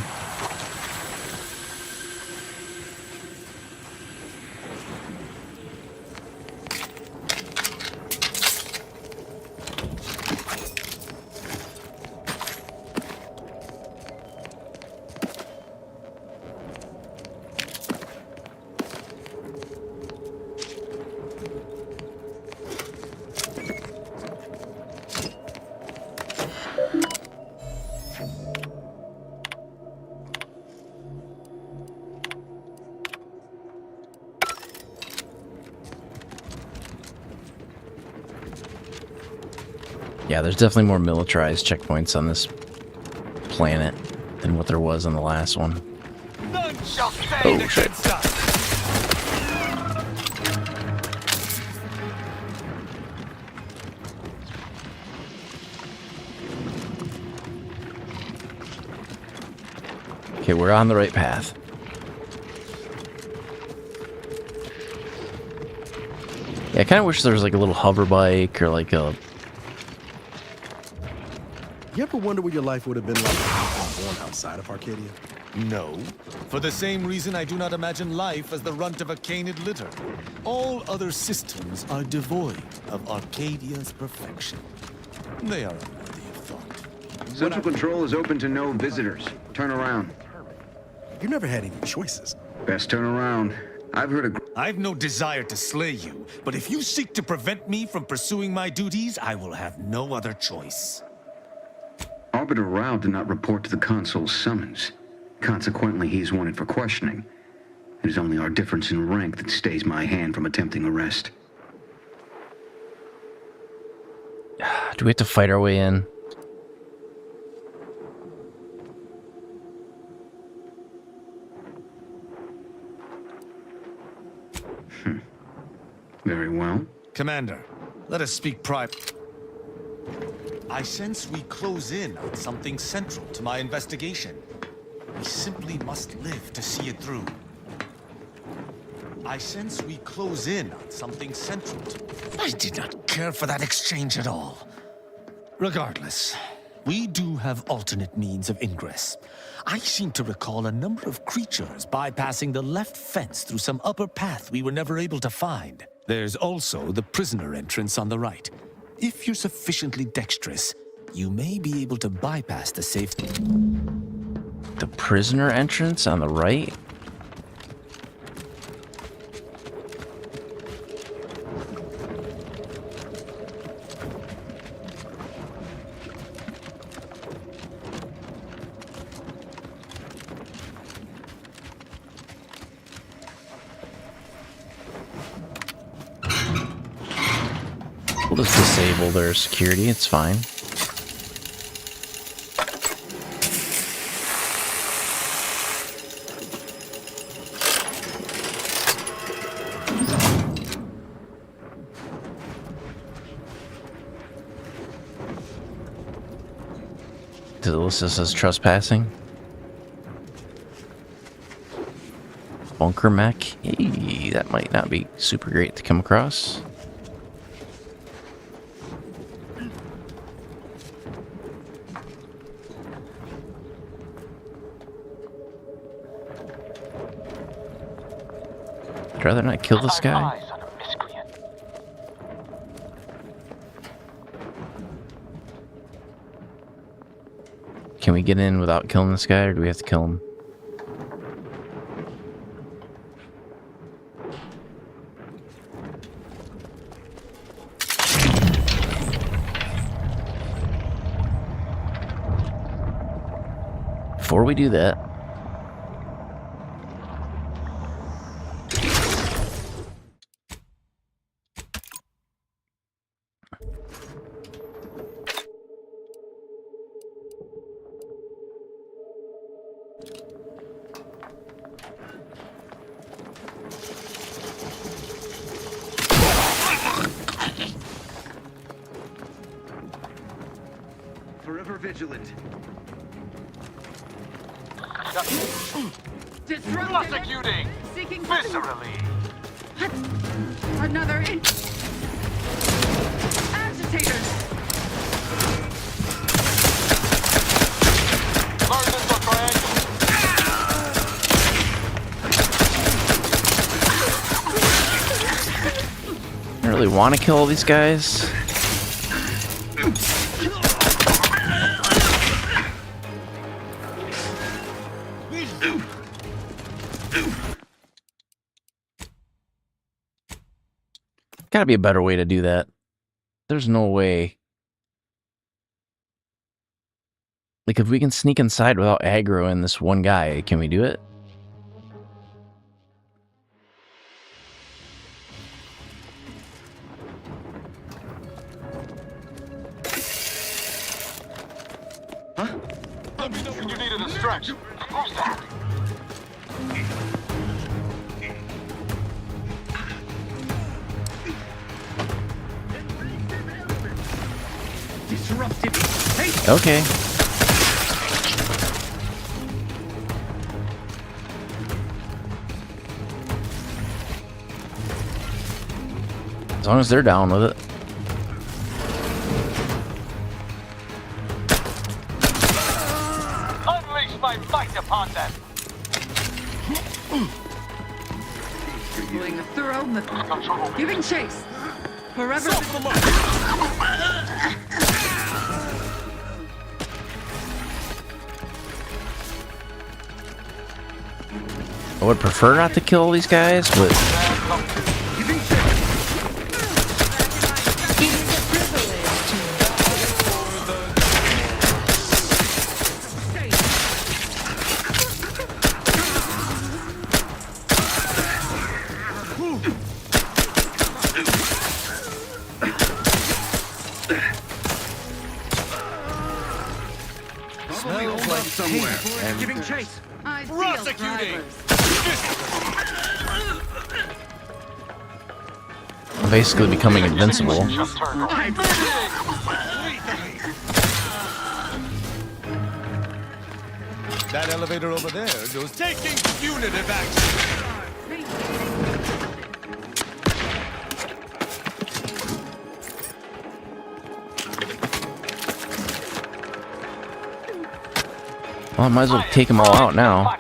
Yeah, there's definitely more militarized checkpoints on this planet than what there was on the last one. None shall stand Oh, shit. against us. Okay, we're on the right path. Yeah, I kind of wish there was like a little hover bike or like a... You ever wonder what your life would have been like if you were born outside of Arcadia? No. For the same reason I do not imagine life as the runt of a canid litter. All other systems are devoid of Arcadia's perfection. They are unworthy of thought. Central Control is open to no visitors. Turn around. You never had any choices. Best turn around. I've heard of... I've no desire to slay you, but if you seek to prevent me from pursuing my duties, I will have no other choice. Arbiter Rao did not report to the Consul's summons. Consequently, he is wanted for questioning. It is only our difference in rank that stays my hand from attempting arrest. Do we have to fight our way in? Very well. Commander, let us speak private. I sense we close in on something central to my investigation. We simply must live to see it through. I sense we close in on something central to... I did not care for that exchange at all. Regardless, we do have alternate means of ingress. I seem to recall a number of creatures bypassing the left fence through some upper path we were never able to find. There's also the prisoner entrance on the right. If you're sufficiently dexterous, you may be able to bypass the safety. The prisoner entrance on the right? We'll just disable their security, it's fine. Does it list us as trespassing? Bunker mech. Hey, that might not be super great to come across. I'd rather not kill this guy. Can we get in without killing this guy, or do we have to kill him? Before we do that, Forever vigilant. Prosecuting Seeking viscerally. Another agitators. I don't really want to kill all these guys. Gotta be a better way to do that. There's no way. Like, if we can sneak inside without aggroing this one guy, can we do it? You need a distraction. Who's that? Okay. As long as they're down with it. Unleash my might upon them. Doing a thorough giving chase. Forever. I would prefer not to kill all these guys, but Smells like somewhere. And Giving chase. Prosecuting. I'm basically becoming invincible. that elevator over there goes taking punitive action. Well, I might as well take them all out now.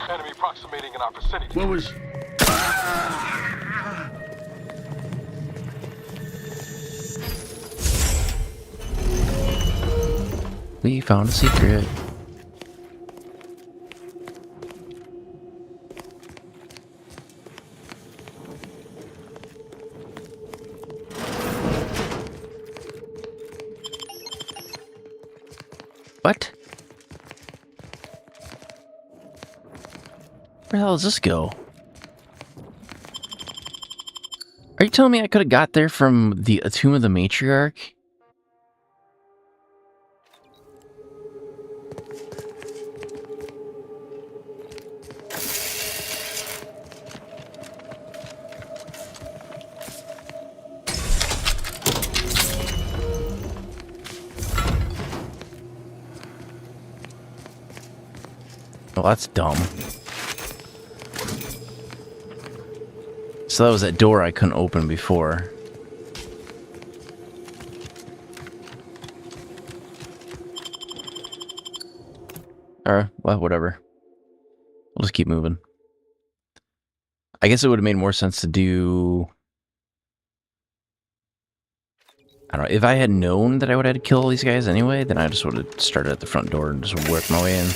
Enemy approximating in our vicinity. What was... We found a secret. What? Where the hell does this go? Are you telling me I could have got there from the Tomb of the Matriarch? Well, that's dumb. So that was that door I couldn't open before. Alright, well, whatever. We'll just keep moving. I guess it would have made more sense to do... I don't know. If I had known that I would have to kill all these guys anyway, then I just would have started at the front door and just worked my way in.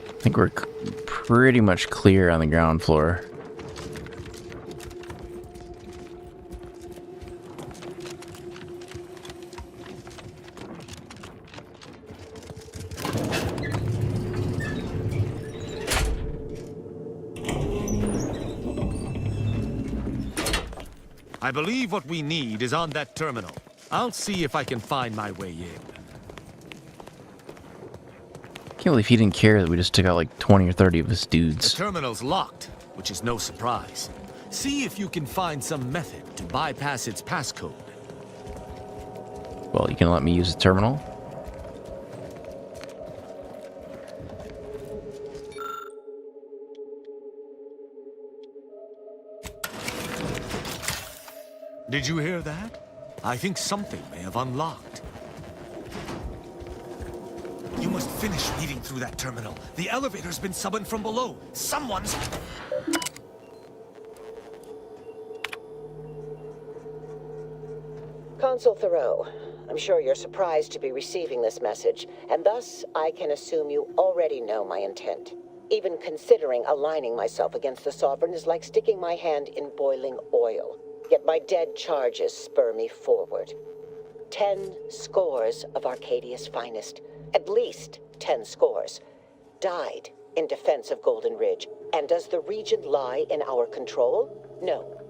I think we're pretty much clear on the ground floor. I believe what we need is on that terminal. I'll see if I can find my way in. Can't believe he didn't care that we just took out like 20 or 30 of his dudes. The terminal's locked, which is no surprise. See if you can find some method to bypass its passcode. Well, you can let me use the terminal? Did you hear that? I think something may have unlocked. You must finish reading through that terminal. The elevator's been summoned from below. Someone's... Consul Thoreau, I'm sure you're surprised to be receiving this message, and thus I can assume you already know my intent. Even considering aligning myself against the Sovereign is like sticking my hand in boiling oil. Yet my dead charges spur me forward. 10 scores of Arcadia's finest, at least 10 scores, died in defense of Golden Ridge. And does the region lie in our control? No.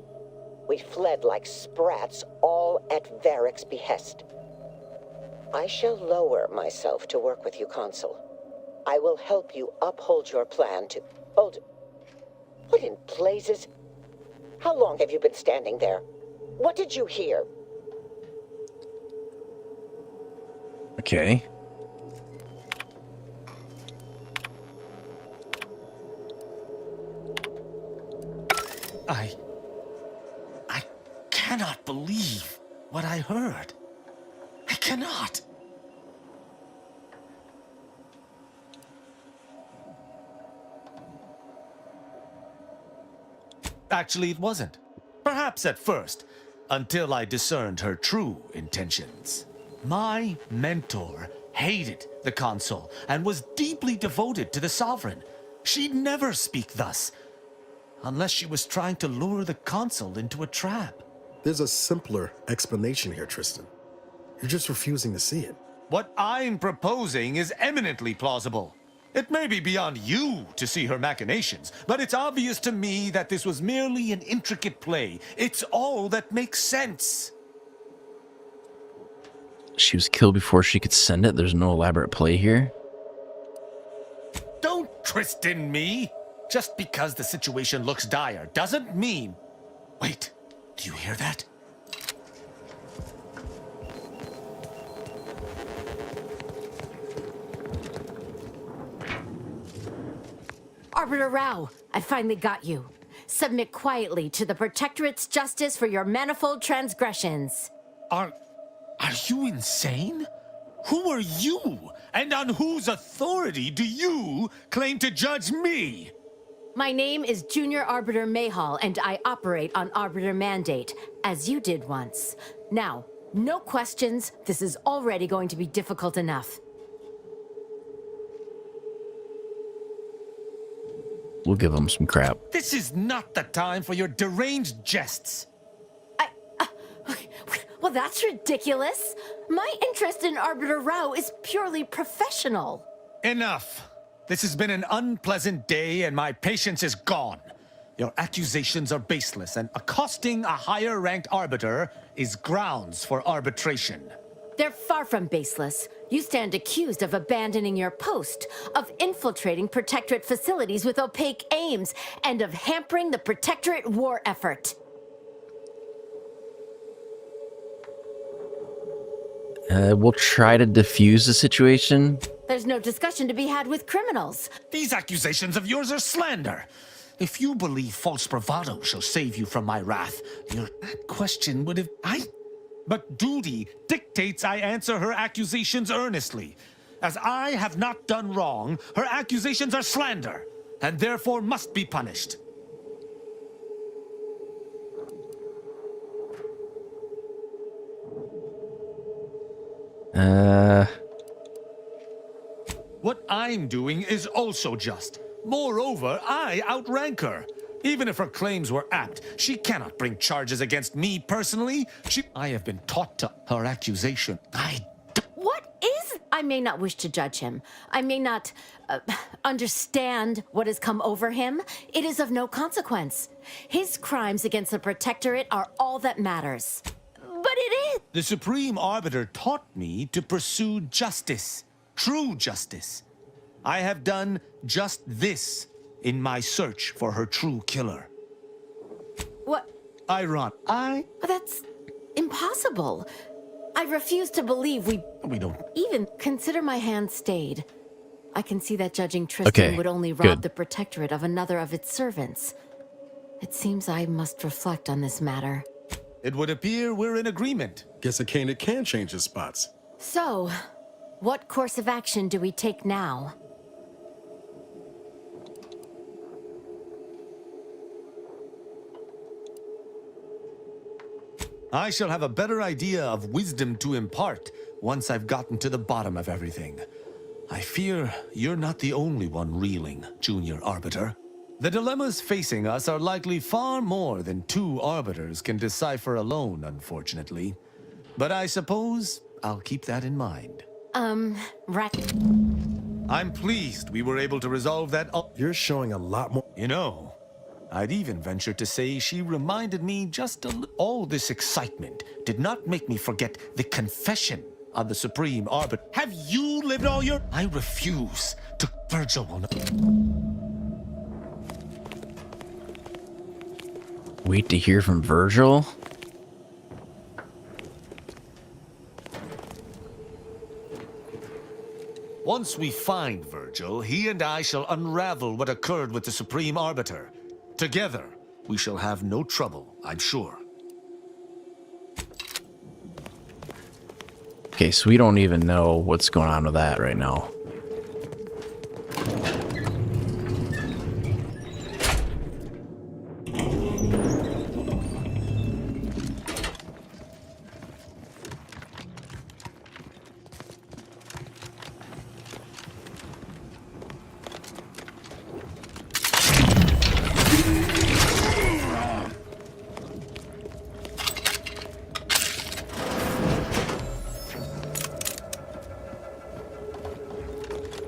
We fled like sprats, all at Varric's behest. I shall lower myself to work with you, Consul. I will help you uphold your plan to... Hold... What in blazes... How long have you been standing there? What did you hear? Okay. I cannot believe what I heard. I cannot. Actually, it wasn't. Perhaps at first, until I discerned her true intentions. My mentor hated the Consul and was deeply devoted to the Sovereign. She'd never speak thus, unless she was trying to lure the Consul into a trap. There's a simpler explanation here, Tristan. You're just refusing to see it. What I'm proposing is eminently plausible. It may be beyond you to see her machinations, but it's obvious to me that this was merely an intricate play. It's all that makes sense. She was killed before she could send it? There's no elaborate play here? Don't Tristan me! Just because the situation looks dire doesn't mean... Wait, do you hear that? Arbiter Rao, I finally got you. Submit quietly to the Protectorate's justice for your manifold transgressions. Are you insane? Who are you? And on whose authority do you claim to judge me? My name is Junior Arbiter Mayhall, and I operate on Arbiter Mandate, as you did once. Now, no questions. This is already going to be difficult enough. We'll give him some crap. This is not the time for your deranged jests. Well, that's ridiculous. My interest in Arbiter Rao is purely professional. Enough. This has been an unpleasant day, and my patience is gone. Your accusations are baseless, and accosting a higher-ranked arbiter is grounds for arbitration. They're far from baseless. You stand accused of abandoning your post, of infiltrating Protectorate facilities with opaque aims, and of hampering the Protectorate war effort. We'll try to defuse the situation. There's no discussion to be had with criminals. These accusations of yours are slander. If you believe false bravado shall save you from my wrath, that question would have... But duty dictates I answer her accusations earnestly. As I have not done wrong, her accusations are slander, and therefore must be punished. What I'm doing is also just. Moreover, I outrank her. Even if her claims were apt, she cannot bring charges against me personally. I have been taught to her accusation. What is... I may not wish to judge him. I may not understand what has come over him. It is of no consequence. His crimes against the Protectorate are all that matters. But it is... The Supreme Arbiter taught me to pursue justice. True justice. I have done just this in my search for her true killer. What? That's impossible. I refuse to believe we don't even consider my hand stayed. I can see that judging Tristan would only rob the Protectorate of another of its servants. It seems I must reflect on this matter. It would appear we're in agreement. Guess it can change his spots. So, what course of action do we take now? I shall have a better idea of wisdom to impart once I've gotten to the bottom of everything. I fear you're not the only one reeling, Junior Arbiter. The dilemmas facing us are likely far more than two arbiters can decipher alone, unfortunately. But I suppose I'll keep that in mind. Right. I'm pleased we were able to resolve that. You're showing a lot more. You know, I'd even venture to say she reminded me just a little. All this excitement did not make me forget the confession on the Supreme Arbiter. Have you lived all your... I refuse to... Virgil will not... Wait to hear from Virgil? Once we find Virgil, he and I shall unravel what occurred with the Supreme Arbiter. Together, we shall have no trouble, I'm sure. Okay, so we don't even know what's going on with that right now.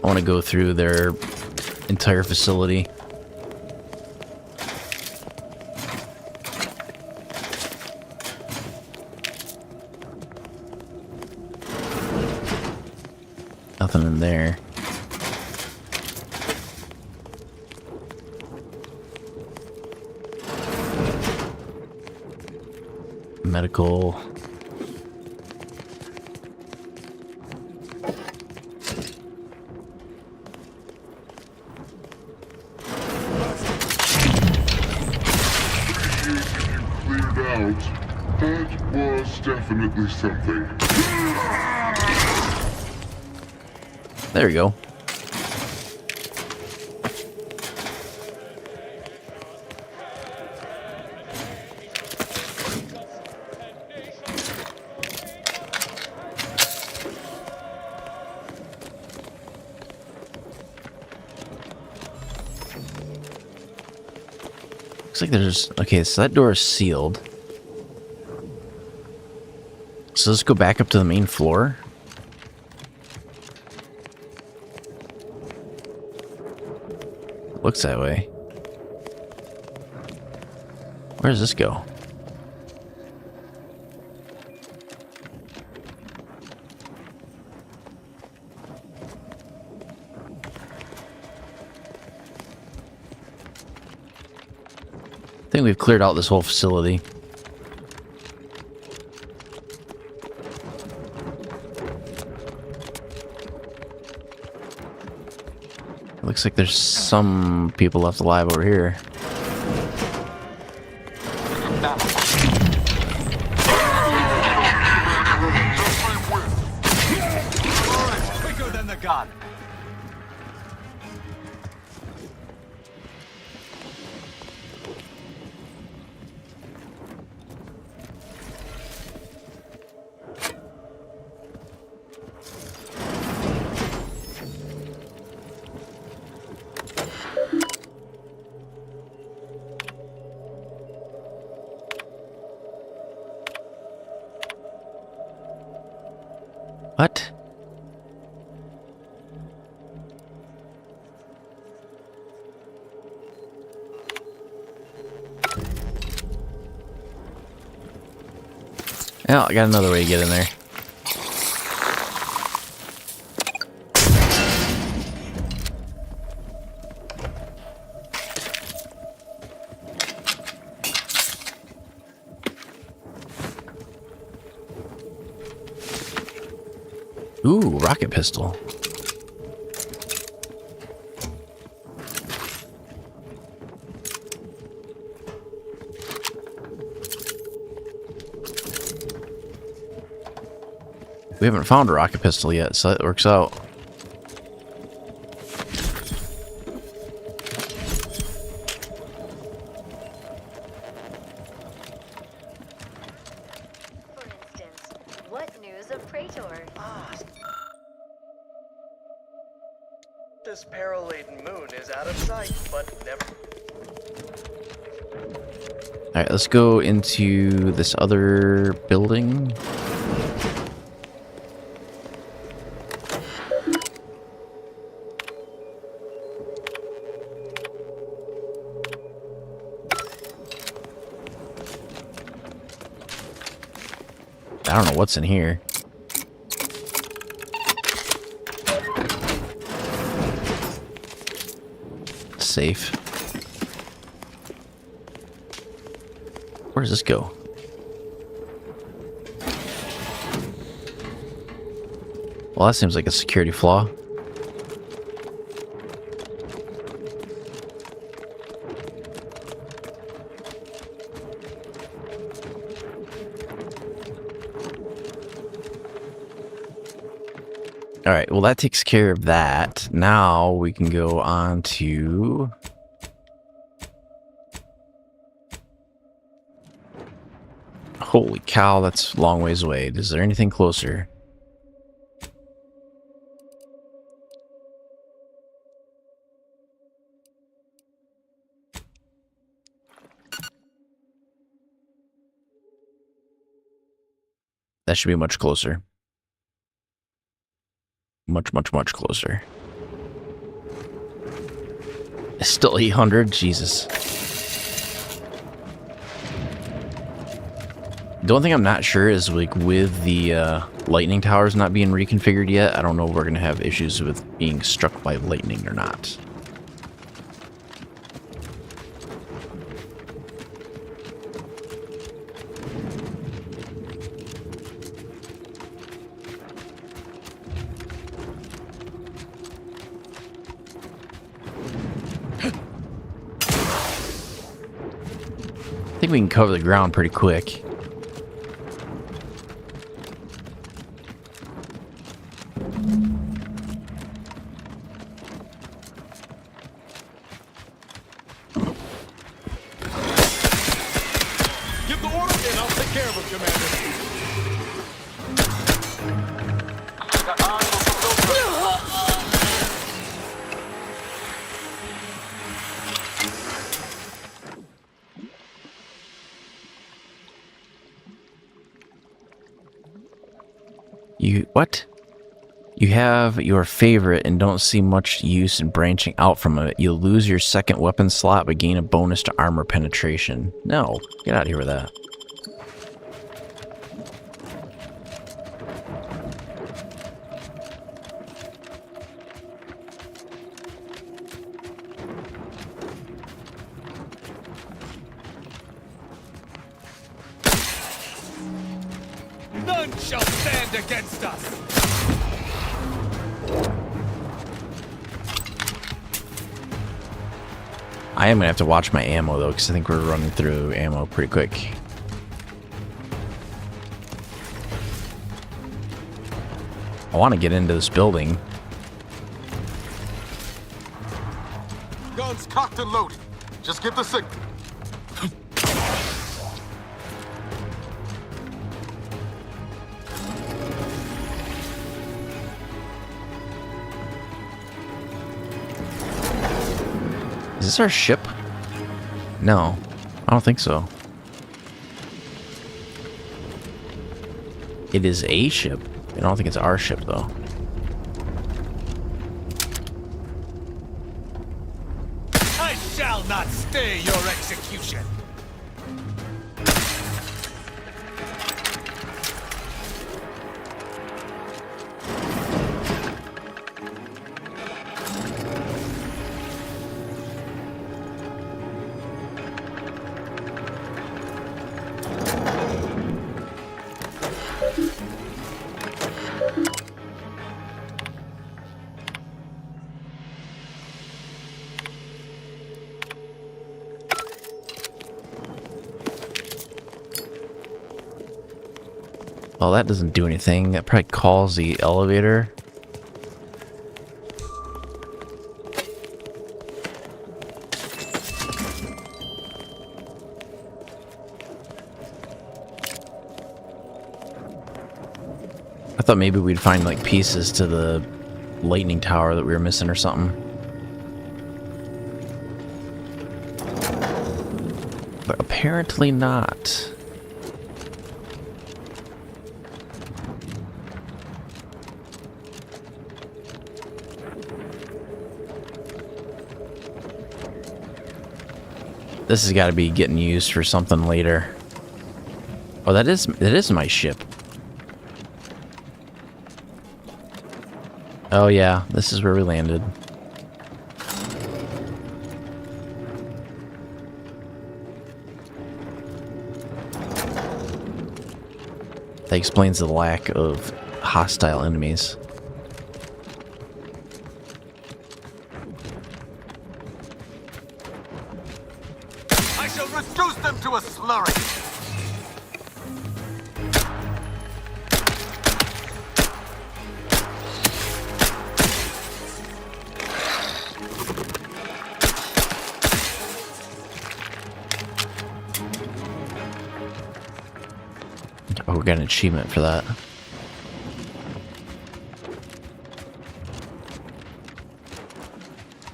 I want to go through their entire facility. Nothing in there. Medical. That was definitely something. There you go. Looks like there's... Okay, so that door is sealed. So let's go back up to the main floor. Looks that way. Where does this go? think we've cleared out this whole facility. Looks like there's some people left alive over here. Quicker than the god. What? Oh, I got another way to get in there. Ooh, rocket pistol. We haven't found a rocket pistol yet, so that works out. What news of Praetor? This peril-laden moon is out of sight, but never... Alright, let's go into this other building. I don't know what's in here. Safe. Where does this go? Well, that seems like a security flaw. Alright, well that takes care of that. Now we can go on to... Holy cow, that's a long ways away. Is there anything closer? That should be much closer. Much closer. It's still 800? Jesus. The only thing I'm not sure is, like, with the lightning towers not being reconfigured yet, I don't know if we're going to have issues with being struck by lightning or not. I think we can cover the ground pretty quick. Give the order and I'll take care of it, Commander. What? You have your favorite and don't see much use in branching out from it. You'll lose your second weapon slot but gain a bonus to armor penetration. No, get out of here with that. shall stand against us. I am gonna have to watch my ammo though, because I think we're running through ammo pretty quick. I want to get into this building. Guns cocked and loaded. Just give the signal. Is this our ship? No, I don't think so. It is a ship. I don't think it's our ship though. I shall not stay your execution. Well, that doesn't do anything. That probably calls the elevator. I thought maybe we'd find like pieces to the lightning tower that we were missing or something. But apparently not. This has got to be getting used for something later. Oh, that is my ship. Oh yeah, this is where we landed. That explains the lack of hostile enemies. I shall reduce them to a slurry. Oh, we got an achievement for that.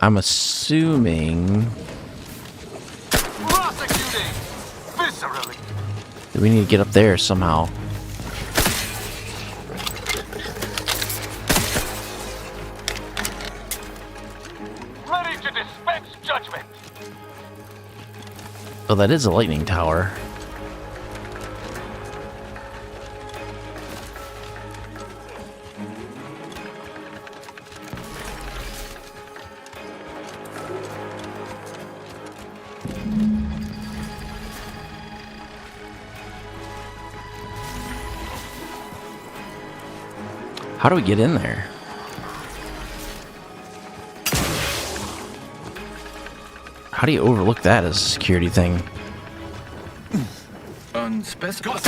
I'm assuming Prosecuting viscerally. that we need to get up there somehow. Ready to dispense judgment. Oh, that is a lightning tower. How do we get in there? How do you overlook that as a security thing? Unspecified.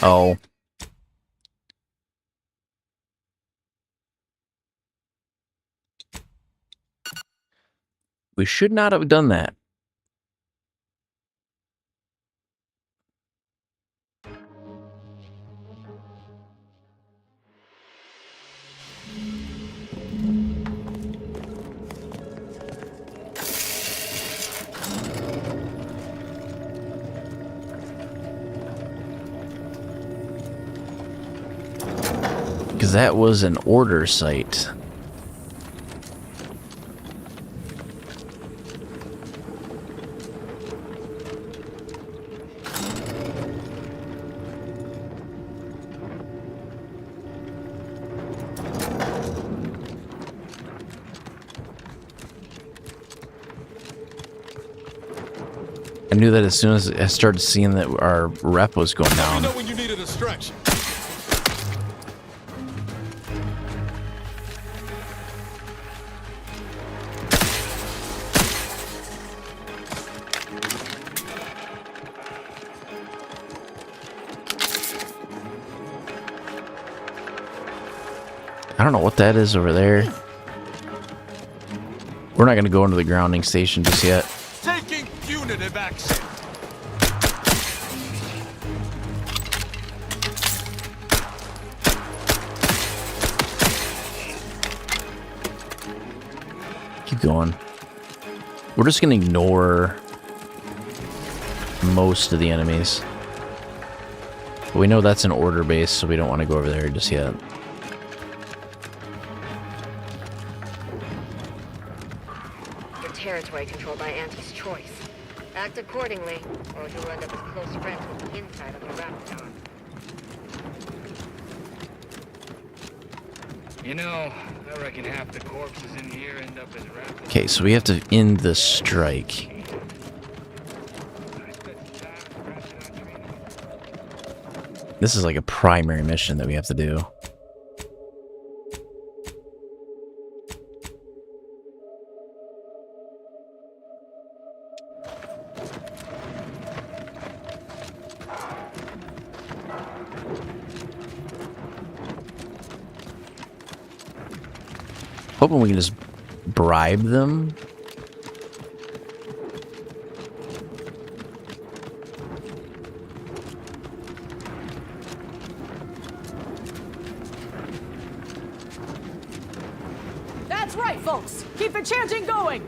Oh. We should not have done that. Because that was an order site. I knew that as soon as I started seeing that our rep was going Let me down. know when you need a distraction. I don't know what that is over there. We're not going to go into the grounding station just yet. Taking punitive action. Keep going. We're just going to ignore most of the enemies. But we know that's an order base, so we don't want to go over there just yet. Your territory controlled by Auntie's choice. Act accordingly, or you'll end up as close friends with the inside of the Raptor. You know, I reckon half the corpses in here end up as Raptor. Okay, so we have to end the strike. This is like a primary mission that we have to do. Hoping we can just bribe them. That's right, folks. Keep the chanting going.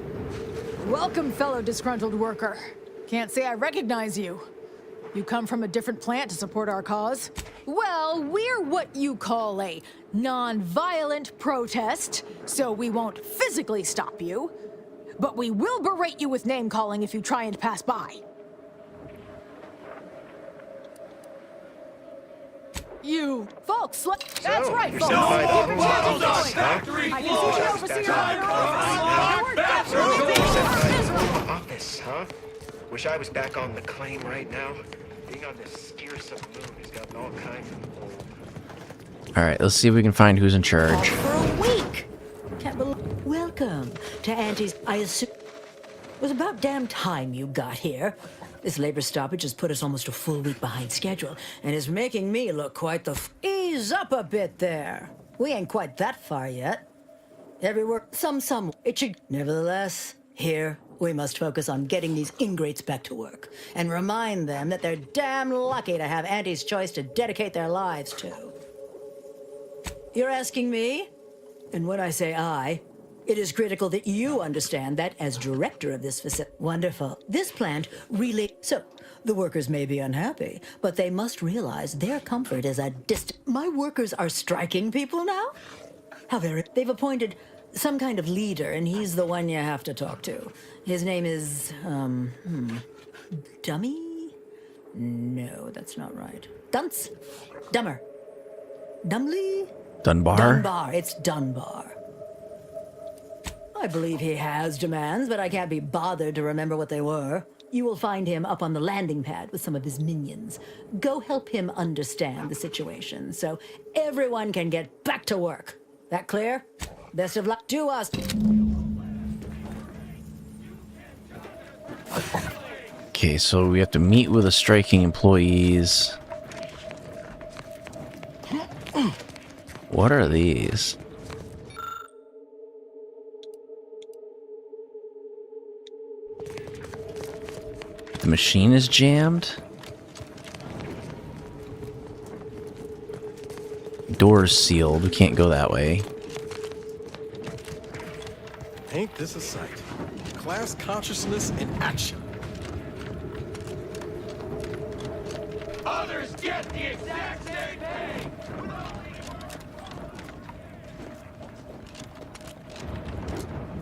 Welcome, fellow disgruntled worker. Can't say I recognize you. You come from a different plant to support our cause? Well, we're what you call a non-violent protest, so we won't physically stop you. But we will berate you with name-calling if you try and pass by. You folks, that's right, folks. Keep the chanting going. I can see the overseer. Office, huh? Wish I was back on the claim right now. Being on this scarce moon has gotten all kinds of old. Alright, let's see if we can find who's in charge. For a week! Can't believe. Welcome to Auntie's. I assume. It was about damn time you got here. This labor stoppage has put us almost a full week behind schedule, and is making me look quite the. Ease up a bit there. We ain't quite that far yet. Every work, some. It should. Nevertheless, here we must focus on getting these ingrates back to work, and remind them that they're damn lucky to have Auntie's choice to dedicate their lives to. You're asking me? And when I say I, it is critical that you understand that as director of this facility. Wonderful. This plant really. So, the workers may be unhappy, but they must realize their comfort is a My workers are striking people now? How very. They've appointed some kind of leader, and he's the one you have to talk to. His name is, Dummy? No, that's not right. Dunce? Dummer. Dumley? Dunbar? Dunbar. It's Dunbar. I believe he has demands, but I can't be bothered to remember what they were. You will find him up on the landing pad with some of his minions. Go help him understand the situation so everyone can get back to work. That clear? Best of luck to us. Okay, so we have to meet with the striking employees. What are these? The machine is jammed? Door's sealed. We can't go that way. Ain't this a sight? Class consciousness in action. Others get the exact same thing!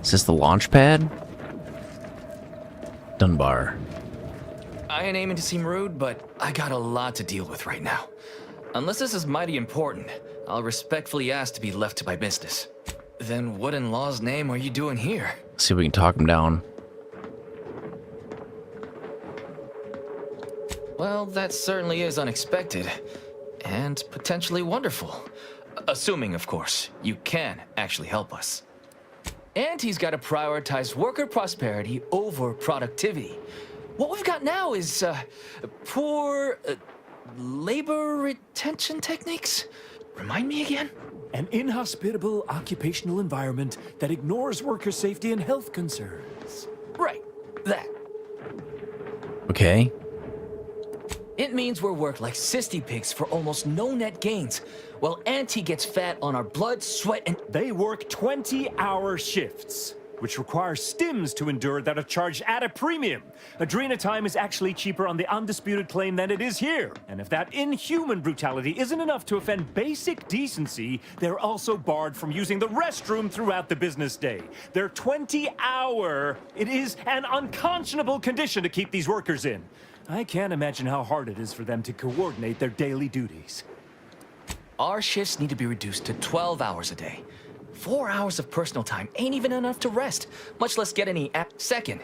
Is this the launch pad? Dunbar. I ain't aiming to seem rude, but I got a lot to deal with right now. Unless this is mighty important, I'll respectfully ask to be left to my business. Then what in law's name are you doing here? See if we can talk him down. Well, that certainly is unexpected. And potentially wonderful. Assuming, of course, you can actually help us. And he's got to prioritize worker prosperity over productivity. What we've got now is poor labor retention techniques? Remind me again? An inhospitable occupational environment that ignores worker safety and health concerns. Right, that. Okay. It means we're worked like cysty pigs for almost no net gains, while Auntie gets fat on our blood, sweat, and... They work 20-hour shifts, which require stims to endure that are charged at a premium. Adrena time is actually cheaper on the undisputed claim than it is here. And if that inhuman brutality isn't enough to offend basic decency, they're also barred from using the restroom throughout the business day. Their 20-hour, it is an unconscionable condition to keep these workers in. I can't imagine how hard it is for them to coordinate their daily duties. Our shifts need to be reduced to 12 hours a day. 4 hours of personal time ain't even enough to rest, much less get any app. Second,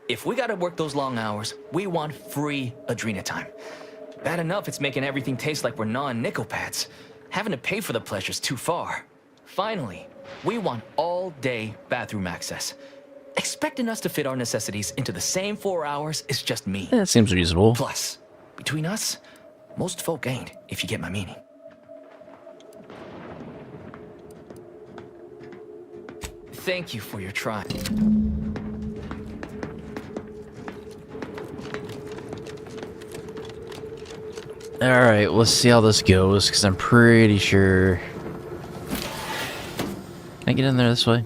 if we gotta work those long hours, we want free Adrena time. Bad enough it's making everything taste like we're gnawing nickel pads. Having to pay for the pleasure's too far. Finally, we want all-day bathroom access. Expecting us to fit our necessities into the same 4 hours is just me. That seems reasonable. Plus, between us, most folk ain't, if you get my meaning. Thank you for your try. Alright, let's see how this goes, because I'm pretty sure... Can I get in there this way?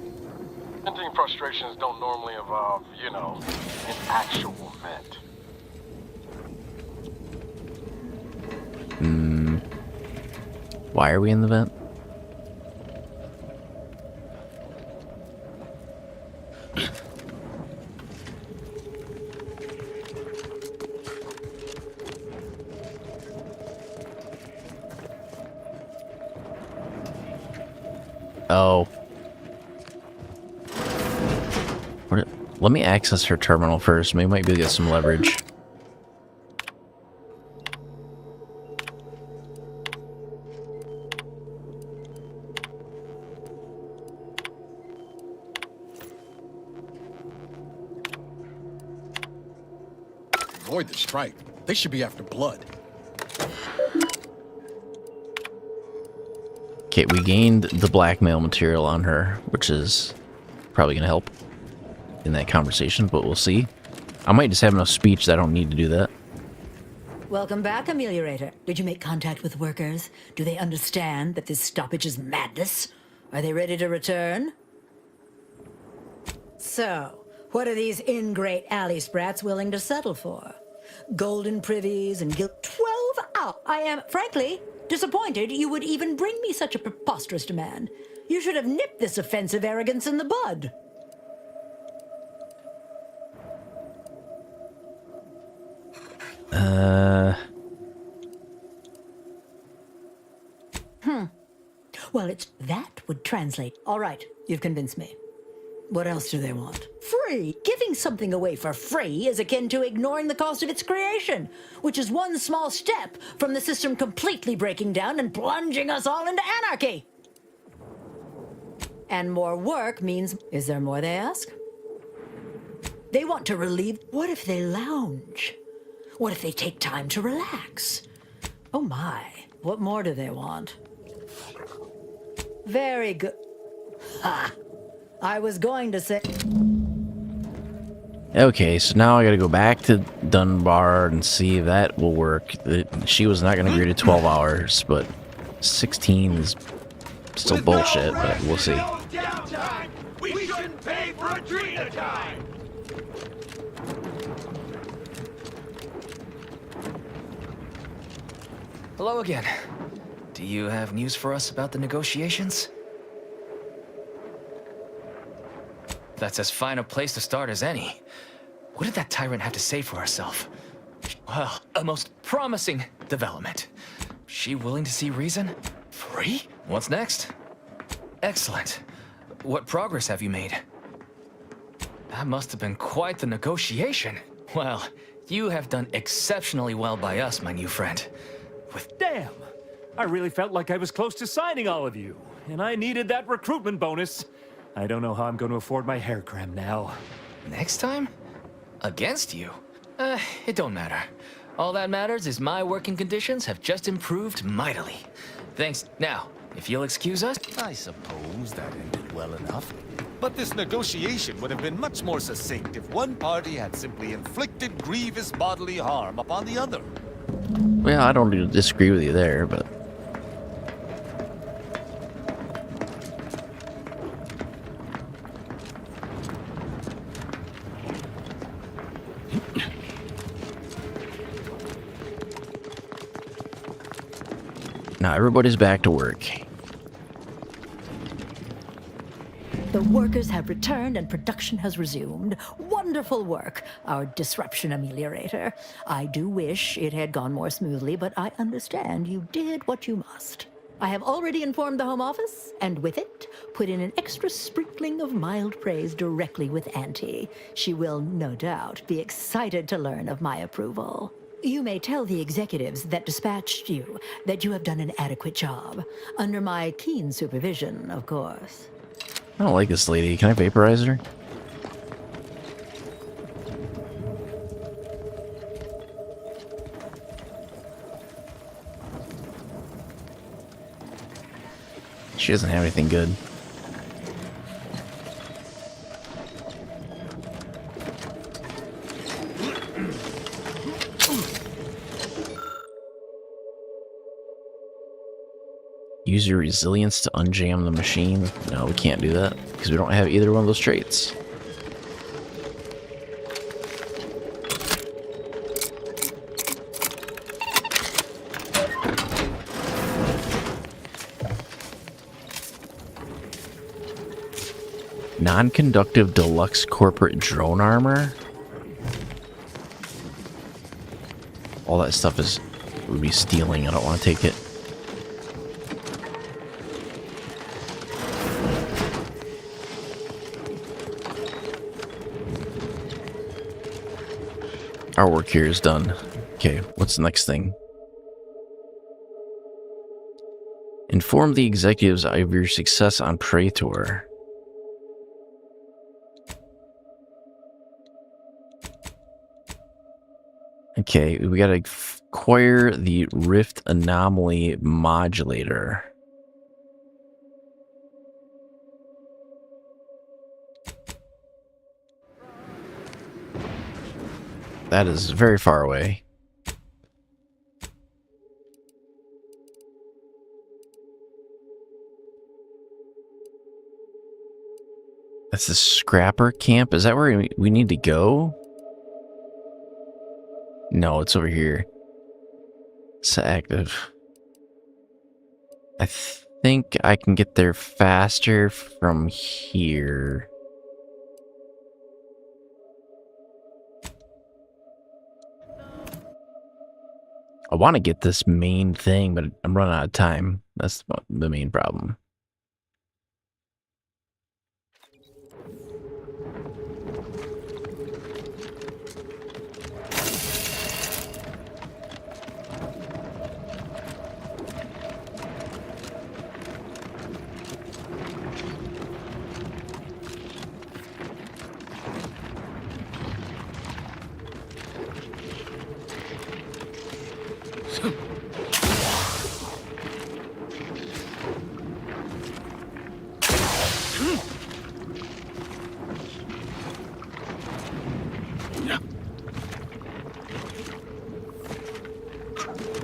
Venting frustrations don't normally involve, you know, an actual vent. Why are we in the vent? Oh. Let me access her terminal first. Maybe might be able to get some leverage. Avoid the strike. They should be after blood. Okay, we gained the blackmail material on her, which is probably going to help in that conversation, but we'll see. I might just have enough speech that I don't need to do that. Welcome back, Ameliorator. Did you make contact with workers? Do they understand that this stoppage is madness? Are they ready to return? So, what are these ingrate alley sprats willing to settle for? Golden privies and guilt. 12 hours! I am, frankly, disappointed you would even bring me such a preposterous demand. You should have nipped this offensive arrogance in the bud. Well, that would translate. All right, you've convinced me. What else do they want? Free! Giving something away for free is akin to ignoring the cost of its creation, which is one small step from the system completely breaking down and plunging us all into anarchy. And more work means... Is there more, they ask? They want to relieve... What if they lounge? What if they take time to relax? Oh my, what more do they want? Very good. Ha! I was going to say... Okay, so now I gotta go back to Dunbar and see if that will work. She was not gonna agree to 12 hours, but 16 is still bullshit, but we'll see. We shouldn't pay for Adrena time! Hello again. Do you have news for us about the negotiations? That's as fine a place to start as any. What did that tyrant have to say for herself? Well, a most promising development. She willing to see reason? Free? What's next? Excellent. What progress have you made? That must have been quite the negotiation. Well, You have done exceptionally well by us, my new friend. Damn! I really felt like I was close to signing all of you, and I needed that recruitment bonus. I don't know how I'm going to afford my hair cram now. Next time? Against you? It don't matter. All that matters is my working conditions have just improved mightily. Thanks. Now, if you'll excuse us... I suppose that ended well enough. But this negotiation would have been much more succinct if one party had simply inflicted grievous bodily harm upon the other. Well, I don't disagree with you there, but... Now everybody's back to work. The workers have returned and production has resumed. Wonderful work, our disruption ameliorator. I do wish it had gone more smoothly, but I understand you did what you must. I have already informed the Home Office, and with it, put in an extra sprinkling of mild praise directly with Auntie. She will, no doubt, be excited to learn of my approval. You may tell the executives that dispatched you that you have done an adequate job. Under my keen supervision, of course. I don't like this lady. Can I vaporize her? She doesn't have anything good. Use your resilience to unjam the machine. No, we can't do that because we don't have either one of those traits. Non-conductive deluxe corporate drone armor. All that stuff would be stealing. I don't want to take it. Our work here is done. Okay, what's the next thing? Inform the executives of your success on Praetor. Okay, we gotta acquire the Rift Anomaly Modulator. That is very far away. That's the scrapper camp. Is that where we need to go? No, it's over here. It's active. I think I can get there faster from here. I want to get this main thing, but I'm running out of time. That's the main problem.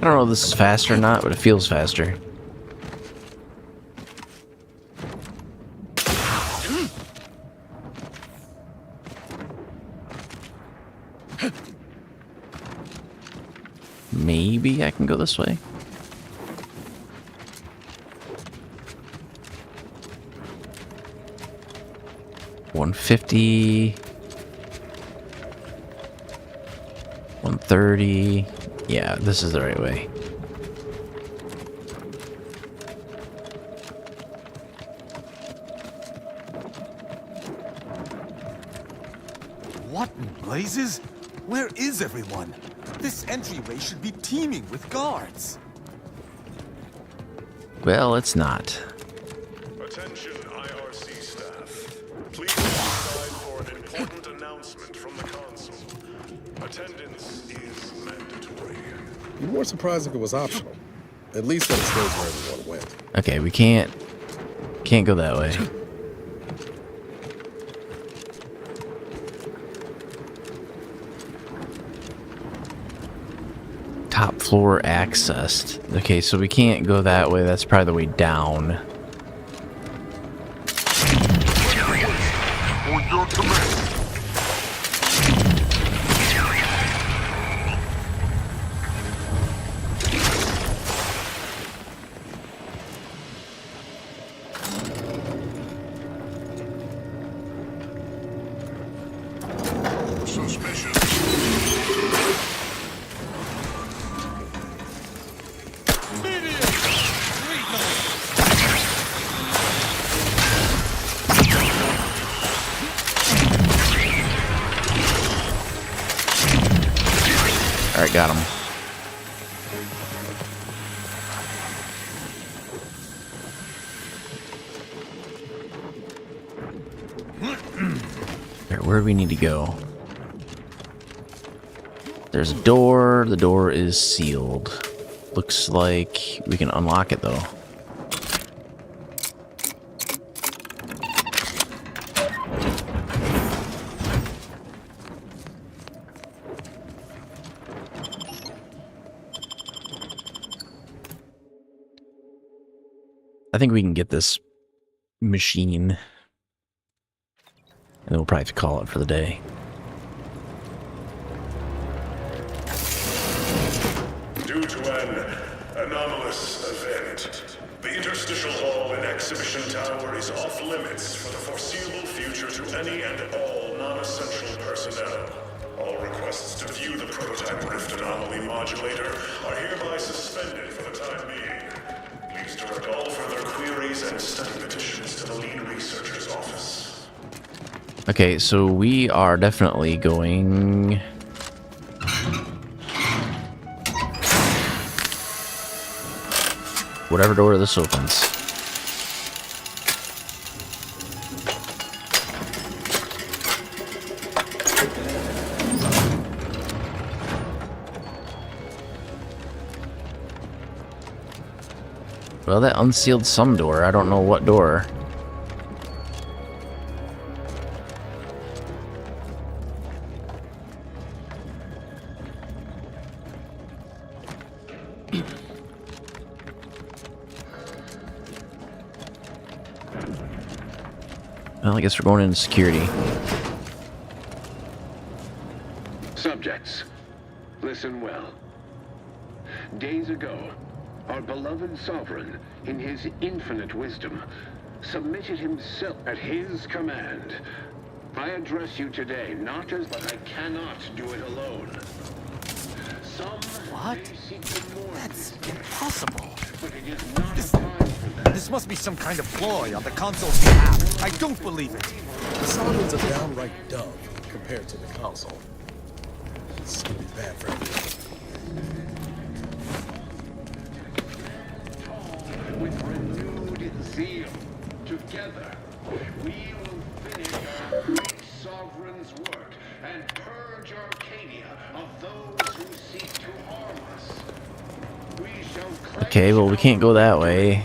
I don't know if this is faster or not, but it feels faster. Maybe I can go this way. $150, $130. Yeah, this is the right way. What in blazes? Where is everyone? This entryway should be teeming with guards. Well, it's not. Attention, IRC staff. Please stand for an important announcement from the console. Attendance is mandatory. Be more surprised if it was optional. At least that stays where everyone went. Okay, we can't go that way. Top floor accessed. Okay, so we can't go that way. That's probably the way down. On your command. Alright, got him. Alright, where do we need to go? There's a door. The door is sealed. Looks like we can unlock it though. I think we can get this machine, and then we'll probably have to call it for the day. Due to an anomalous event, the interstitial hall in Exhibition Tower is off limits for the foreseeable future to any and all non-essential personnel. All requests to view the prototype Rift Anomaly Modulator are hereby suspended for the time being. Please direct all further queries and study petitions to the lead researcher's office. Okay, so we are definitely going... whatever door this opens. Well, that unsealed some door. I don't know what door. Well, I guess we're going into security. Subjects, listen well. Days ago, our beloved sovereign, in his infinite wisdom, submitted himself at his command. I address you today, not as, but I cannot do it alone. Some What? seek to mourn That's this day, impossible. but it is not time for that. This must be some kind of ploy on the console's behalf. I don't believe it. The Sovereign's a downright dove compared to the console. It's gonna be bad for everyone. With renewed zeal, together, we will finish our great sovereign's work and purge Arcadia of those who seek to harm us. We shall Okay, well, we can't go that way.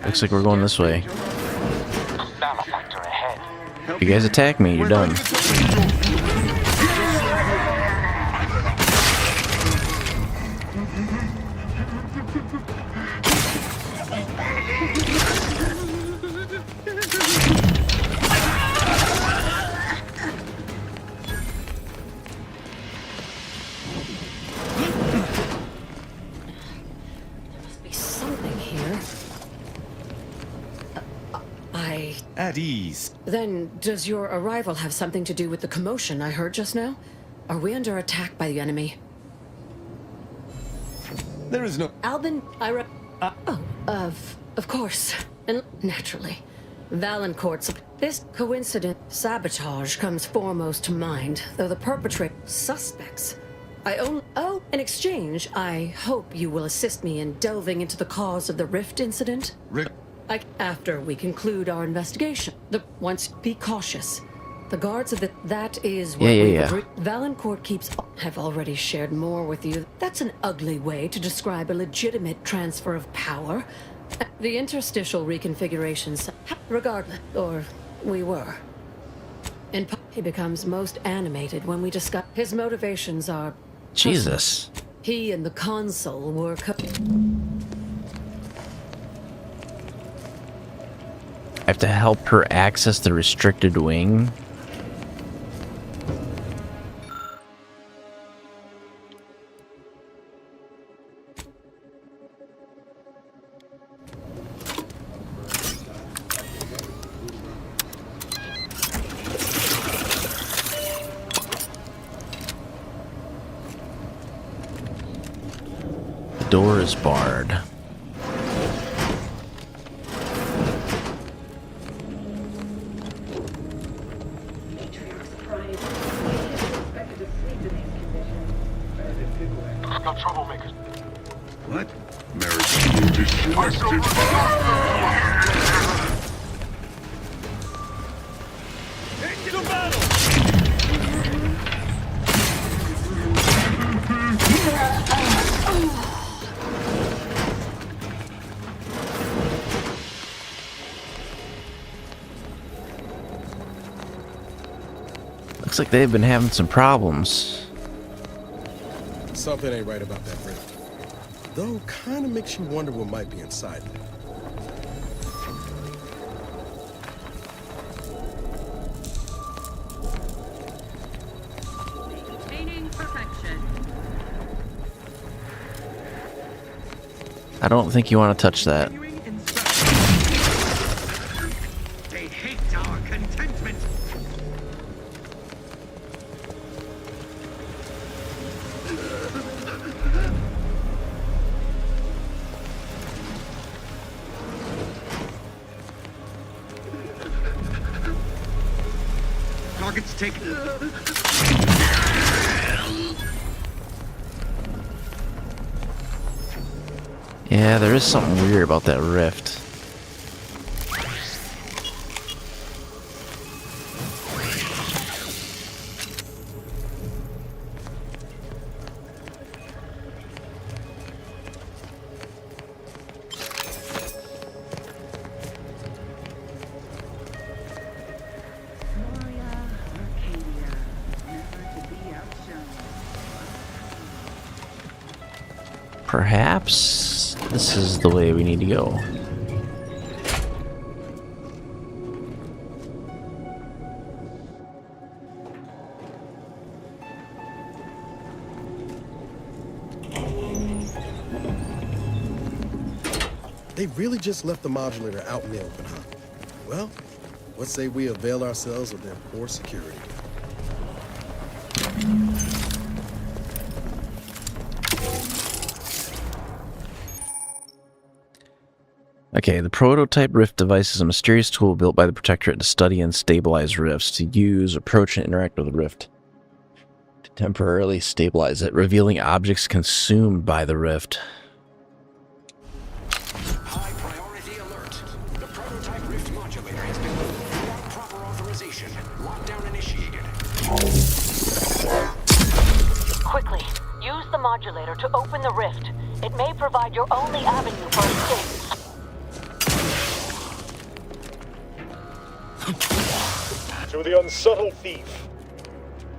Looks like we're going this way. Malefactor ahead. If you guys attack me, you're done. Be something here. At ease. Then, does your arrival have something to do with the commotion I heard just now? Are we under attack by the enemy? There is no... Albin, of course. And naturally. Valancourt's. This coincident sabotage comes foremost to mind, though the perpetrator suspects. In exchange, I hope you will assist me in delving into the cause of the Rift incident. After we conclude our investigation. Once, be cautious. The guards of that is what Valancourt keeps. Have already shared more with you. That's an ugly way to describe a legitimate transfer of power. The interstitial reconfigurations, regardless, or we were. He becomes most animated when we discuss his motivations are. Jesus. He and the consul were. I have to help her access the restricted wing. Door is barred. No troublemakers. What? Marriage disrupted. Into battle! Looks like they've been having some problems. Something ain't right about that rift. Though, kind of makes you wonder what might be inside it. Maintaining perfection. I don't think you want to touch that. They hate our contentment. Target's taken. Yeah, there is something weird about that rift. Perhaps this is the way we need to go. They really just left the modulator out in the open, huh? Well, let's say we avail ourselves of their poor security. Okay, the prototype rift device is a mysterious tool built by the Protectorate to study and stabilize rifts, to use, approach, and interact with the rift. To temporarily stabilize it, revealing objects consumed by the rift. High priority alert. The prototype rift modulator has been moved without proper authorization. Lockdown initiated. Quickly, use the modulator to open the rift. It may provide your only avenue for escape. To the unsubtle thief.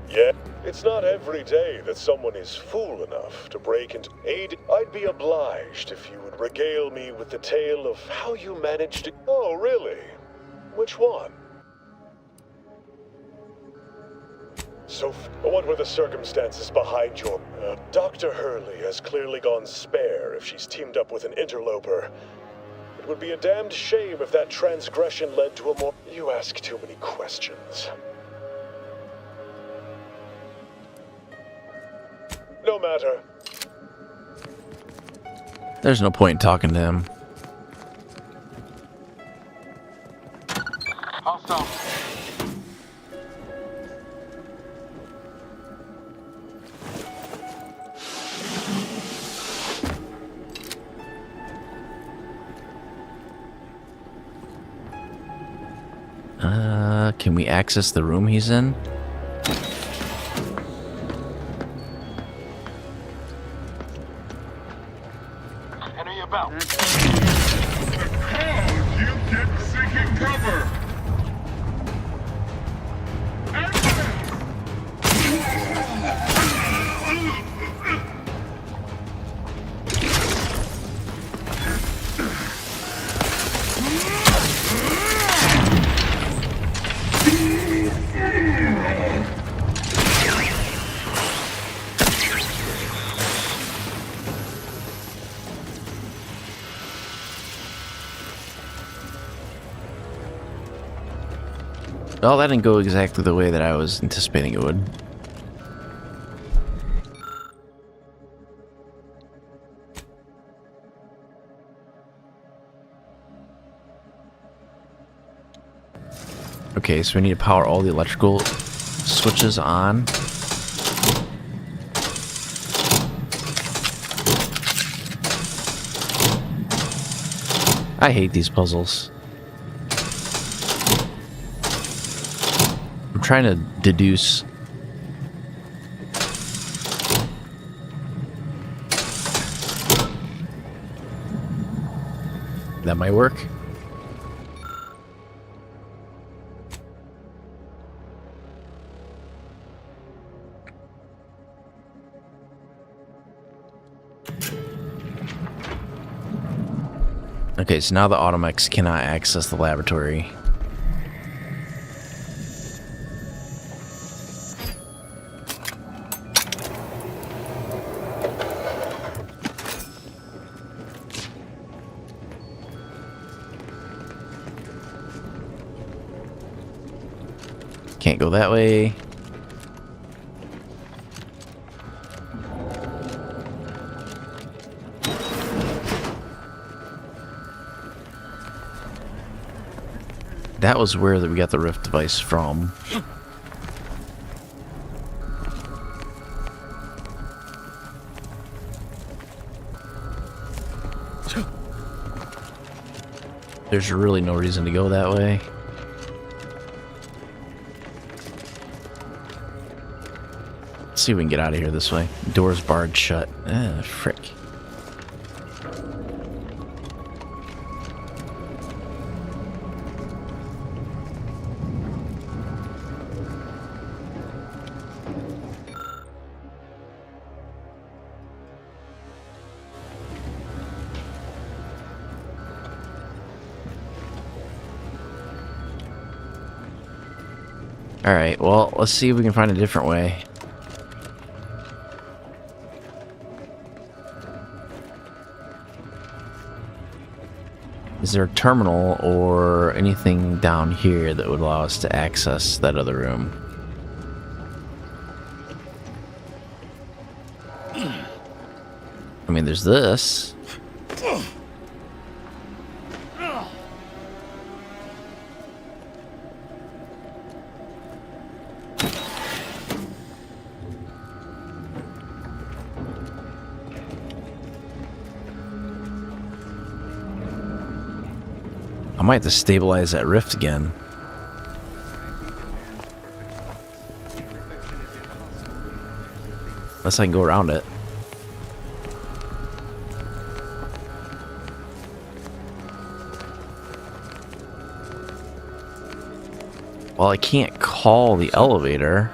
Yeah, it's not every day that someone is fool enough to break into aid. I'd be obliged if you would regale me with the tale of how you managed to... Oh, really? Which one? So, what were the circumstances behind your... Dr. Hurley has clearly gone spare if she's teamed up with an interloper. It would be a damned shame if that transgression led to a more... You ask too many questions. No matter. There's no point in talking to him. Can we access the room he's in? Enemy about. You get seeking cover! Well, that didn't go exactly the way that I was anticipating it would. Okay, so we need to power all the electrical switches on. I hate these puzzles. I'm trying to deduce. That might work. Okay, so now the Automechs cannot access the laboratory. Can't go that way. That was where we got the Rift device from. There's really no reason to go that way. Let's see if we can get out of here this way. Door's barred shut. Ah, frick. Alright, well, let's see if we can find a different way. Is there a terminal or anything down here that would allow us to access that other room? I mean, there's this. I might have to stabilize that rift again. Unless I can go around it. Well, I can't call the elevator.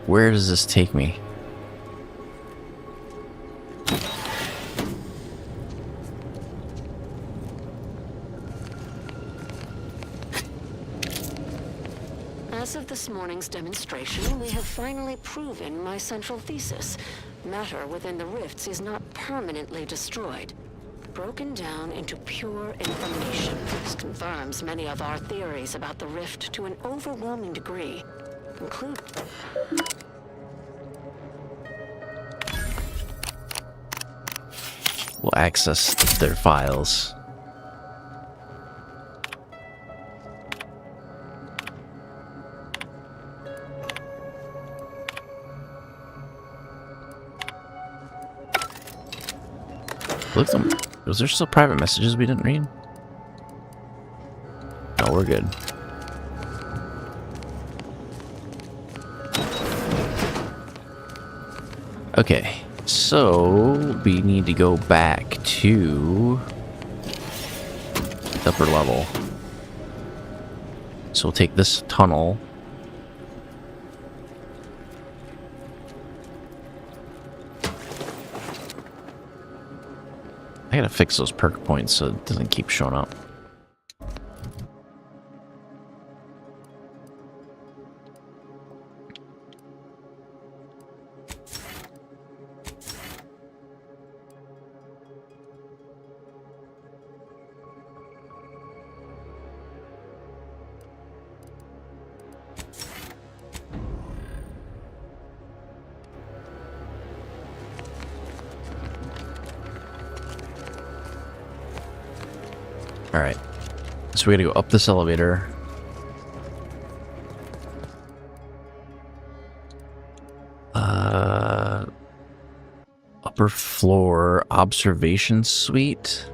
Where does this take me? As of this morning's demonstration, we have finally proven my central thesis. Matter within the rifts is not permanently destroyed. Broken down into pure information. This confirms many of our theories about the rift to an overwhelming degree. Include... We'll access their files. Look, was there still private messages we didn't read? No, we're good. Okay, so we need to go back to the upper level. So we'll take this tunnel. I gotta fix those perk points so it doesn't keep showing up. Alright, so we gotta go up this elevator. Upper floor observation suite.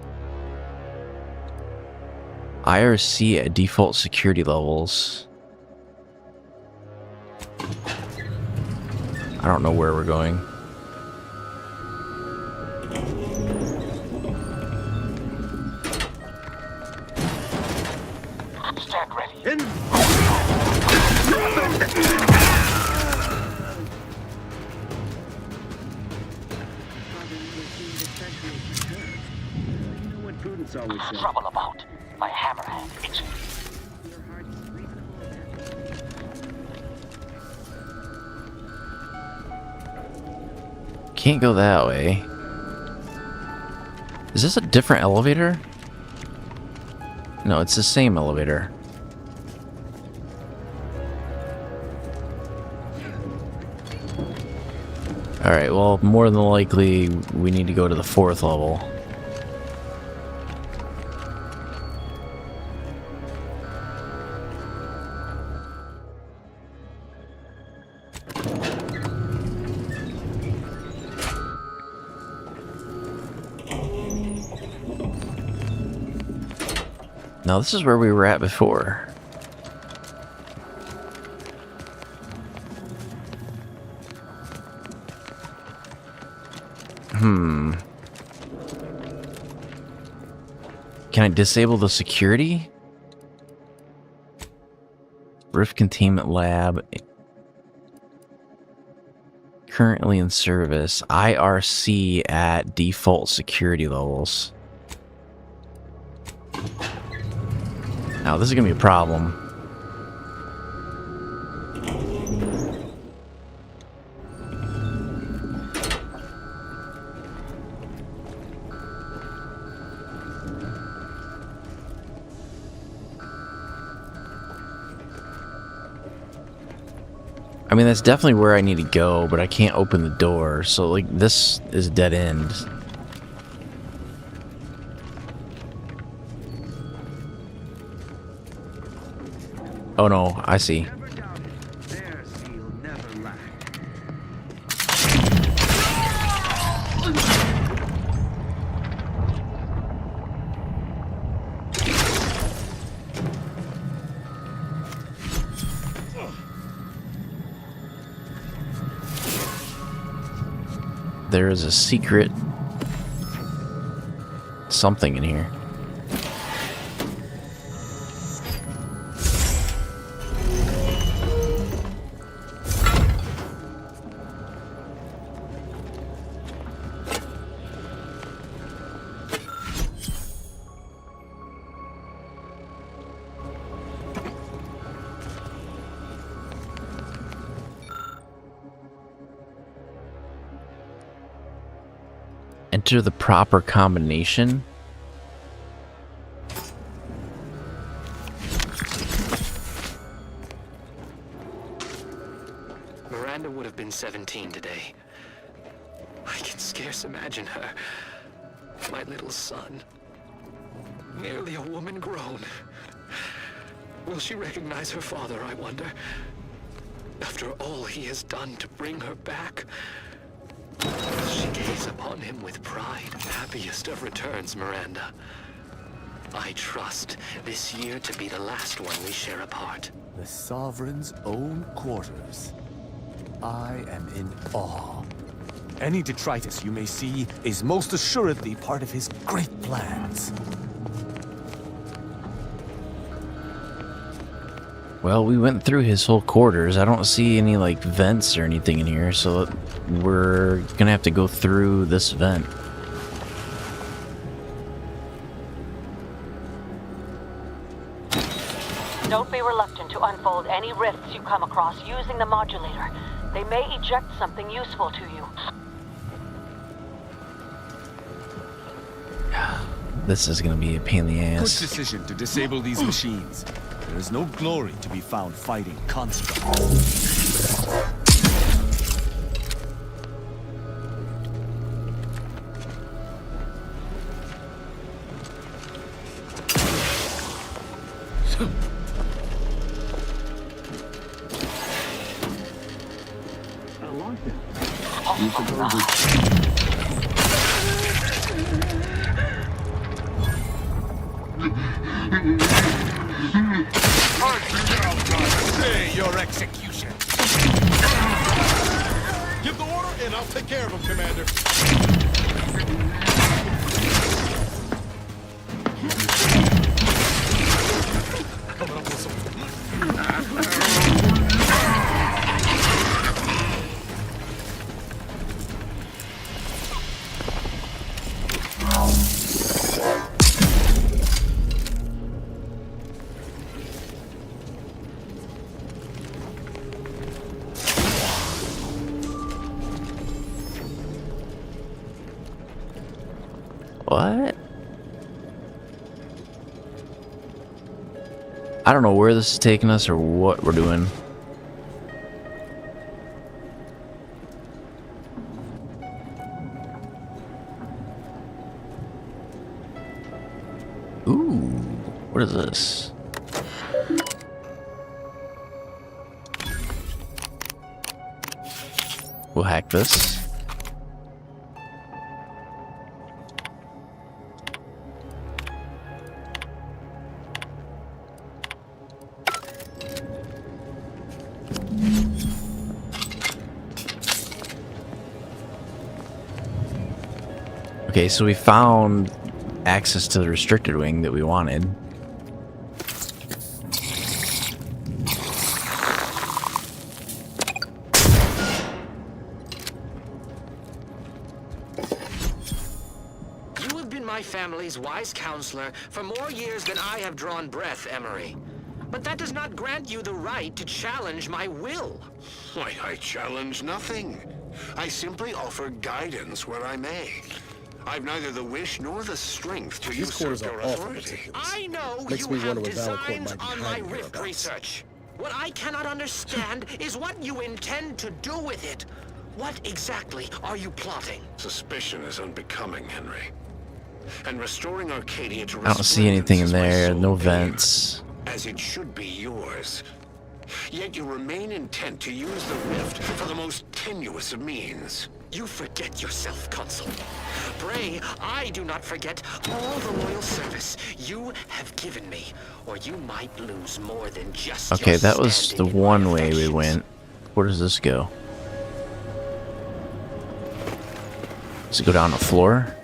IRC at default security levels. I don't know where we're going. Stand ready. Trouble about my hammerhead itching. Can't go that way. Is this a different elevator? No, it's the same elevator. Alright, well, more than likely, we need to go to the 4th level. Now, this is where we were at before. Can I disable the security? Rift Containment Lab. Currently in service. IRC at default security levels. Now, this is going to be a problem. I mean, that's definitely where I need to go, but I can't open the door, so, like, this is dead end. Oh no, I see. There is a secret something in here. Enter the proper combination. Miranda would have been 17 today. I can scarce imagine her. My little son. Nearly a woman grown. Will she recognize her father, I wonder? After all he has done to bring her back. Will she gaze upon him with pride? Happiest of returns, Miranda. I trust this year to be the last one we share apart. The Sovereign's own quarters. I am in awe. Any detritus you may see is most assuredly part of his great plans. Well, we went through his whole quarters. I don't see any, like, vents or anything in here, so we're gonna have to go through this vent. Don't be reluctant to unfold any rifts you come across using the modulator. They may eject something useful to you. This is gonna be a pain in the Good ass. decision to disable these machines. There is no glory to be found fighting constructs. Say your execution. Give the order and I'll take care of him, Commander. Coming up with some... What? I don't know where this is taking us or what we're doing. Ooh, what is this? We'll hack this. Okay, so we found access to the restricted wing that we wanted. You have been my family's wise counselor for more years than I have drawn breath, Emery. But that does not grant you the right to challenge my will. Why, I challenge nothing. I simply offer guidance where I may. I've neither the wish nor the strength to These quarters usurp are your awful authority. ridiculous. I know Makes you me have wonder what Valor Corp designs might be on my hiding rift hereabouts. research. What I cannot understand is what you intend to do with it. What exactly are you plotting? Suspicion is unbecoming, Henry. And restoring Arcadia to I don't see anything in resplendence is my there, sole no aim, vents. as it should be yours. Yet you remain intent to use the rift for the most tenuous of means. You forget yourself, Consul. Pray, I do not forget all the loyal service you have given me, or you might lose more than just Okay, your that was the standing in my one way we affections. went. Where does this go? Does it go down the floor?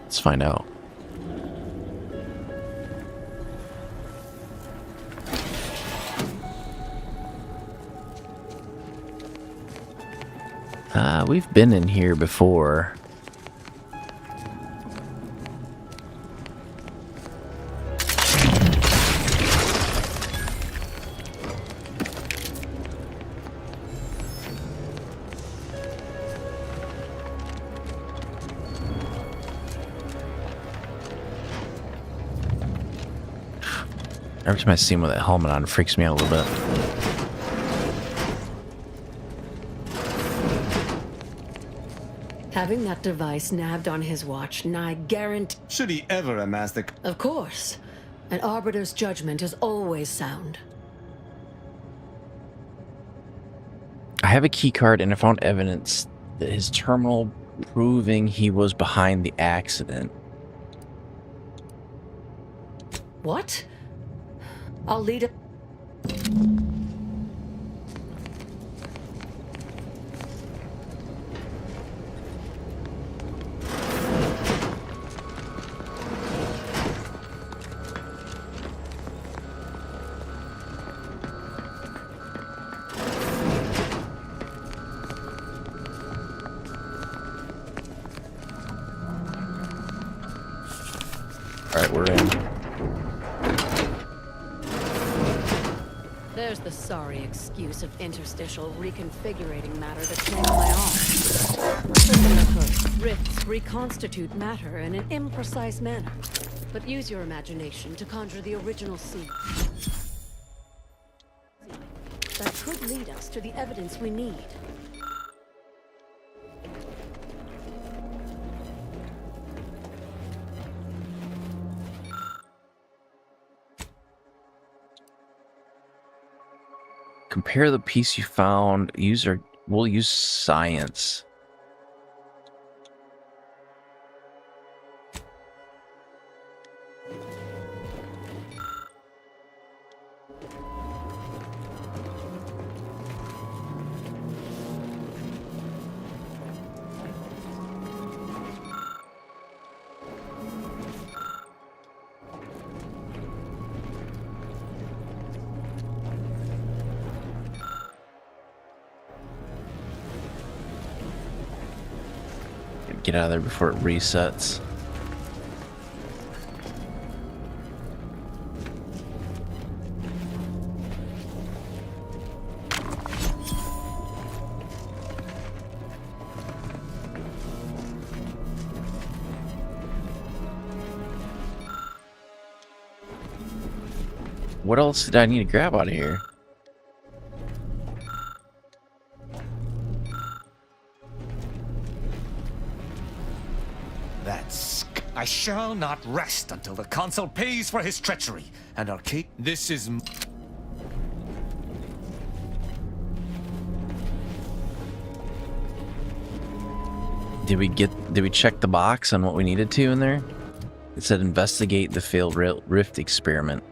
Let's find out. We've been in here before. Every time I see him with that helmet on, it freaks me out a little bit. Having that device nabbed on his watch, I guarantee... Should he ever amass the... Of course. An Arbiter's judgment is always sound. I have a key card and I found evidence that his terminal proving he was behind the accident. What? I'll lead a... Alright, we're in. There's the sorry excuse of interstitial reconfigurating matter to claim my arm. Open the hood. Rifts reconstitute matter in an imprecise manner. But use your imagination to conjure the original scene. That could lead us to the evidence we need. Compare the piece you found. We'll use science. Get out of there before it resets. What else did I need to grab out of here? I shall not rest until the Consul pays for his treachery, and our Kate... This is... Did we check the box on what we needed to in there? It said investigate the failed rift experiment.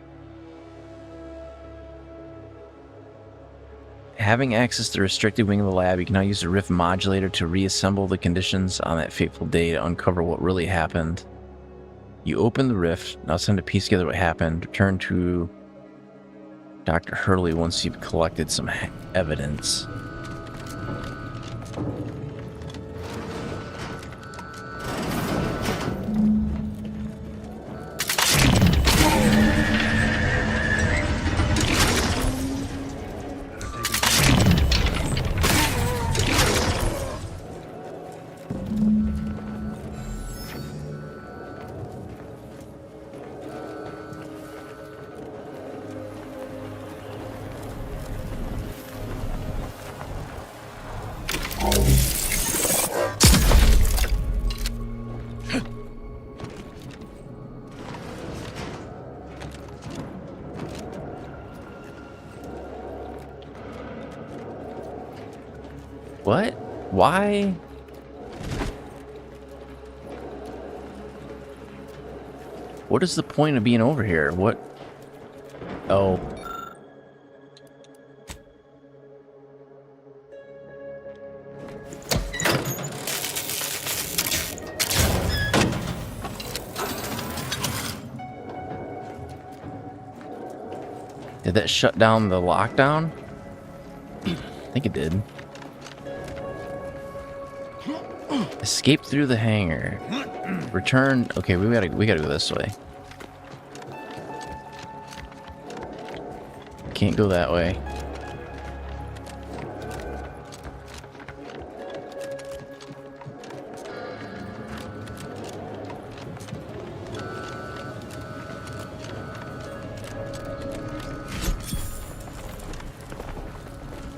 Having access to the restricted wing of the lab, you can now use the rift modulator to reassemble the conditions on that fateful day to uncover what really happened. You open the rift. Now it's time to piece together what happened. Return to Dr. Hurley once you've collected some evidence. What? Why? What is the point of being over here? What? Oh. Did that shut down the lockdown? I think it did. Escape through the hangar. Return. Okay, we gotta go this way. Can't go that way.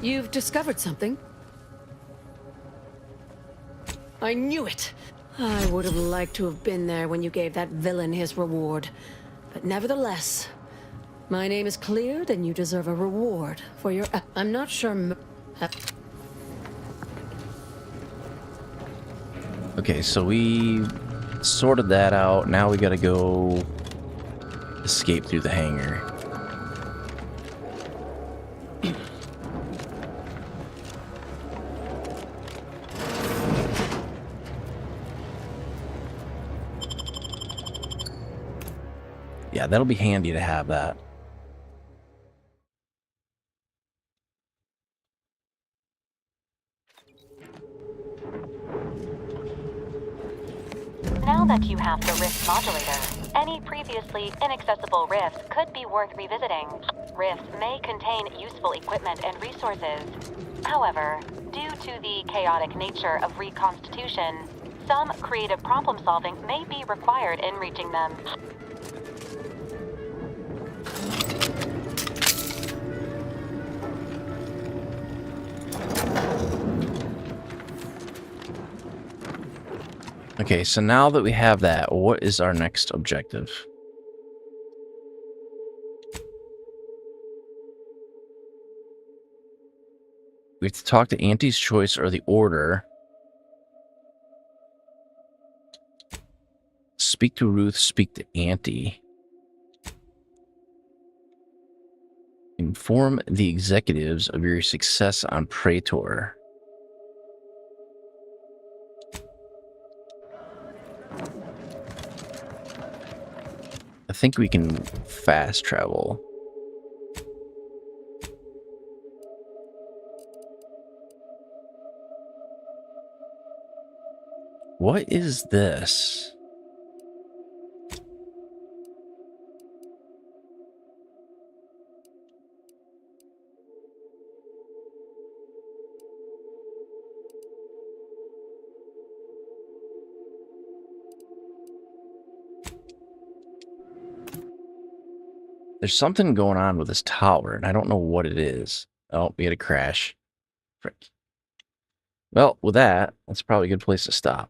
You've discovered something. I knew it! I would have liked to have been there when you gave that villain his reward. But nevertheless, my name is cleared and you deserve a reward for your... I'm not sure... Okay, so we sorted that out. Now we gotta go escape through the hangar. Yeah, that'll be handy to have that. Now that you have the Rift modulator, any previously inaccessible rifts could be worth revisiting. Rifts may contain useful equipment and resources. However, due to the chaotic nature of reconstitution, some creative problem solving may be required in reaching them. Okay, so now that we have that, what is our next objective? We have to talk to Auntie's Choice or the Order. Speak to Ruth, speak to Auntie. Inform the executives of your success on Praetor. I think we can fast travel. What is this? There's something going on with this tower, and I don't know what it is. Oh, we had a crash. Frick. Well, with that, that's probably a good place to stop.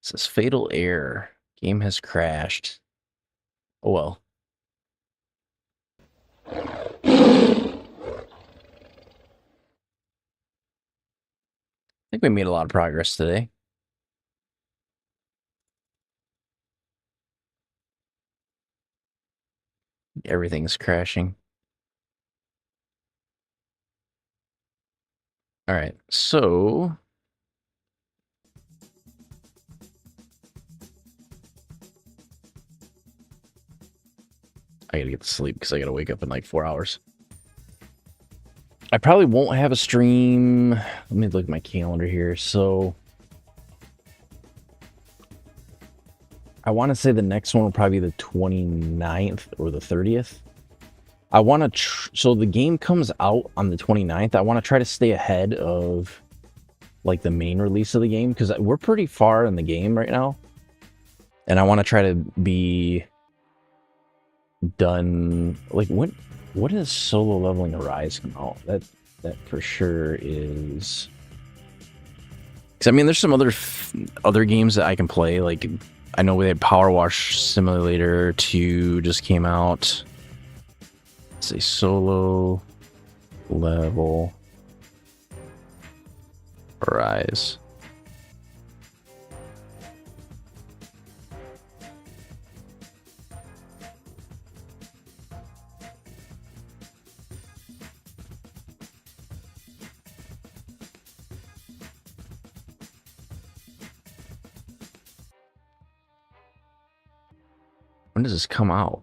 It says fatal error. Game has crashed. Oh well. I think we made a lot of progress today. Everything's crashing. All right, so I gotta get to sleep because I gotta wake up in like 4 hours. I probably won't have a stream. Let me look at my calendar here. So I want to say the next one will probably be the 29th or the 30th. I want to, so the game comes out on the 29th. I want to try to stay ahead of like the main release of the game because we're pretty far in the game right now. And I want to try to be done. Like when is Solo Leveling Arise come out? That for sure is. Because I mean, there's some other games that I can play. Like I know we had Power Wash Simulator 2 just came out. It's a Solo Level Arise. When does this come out?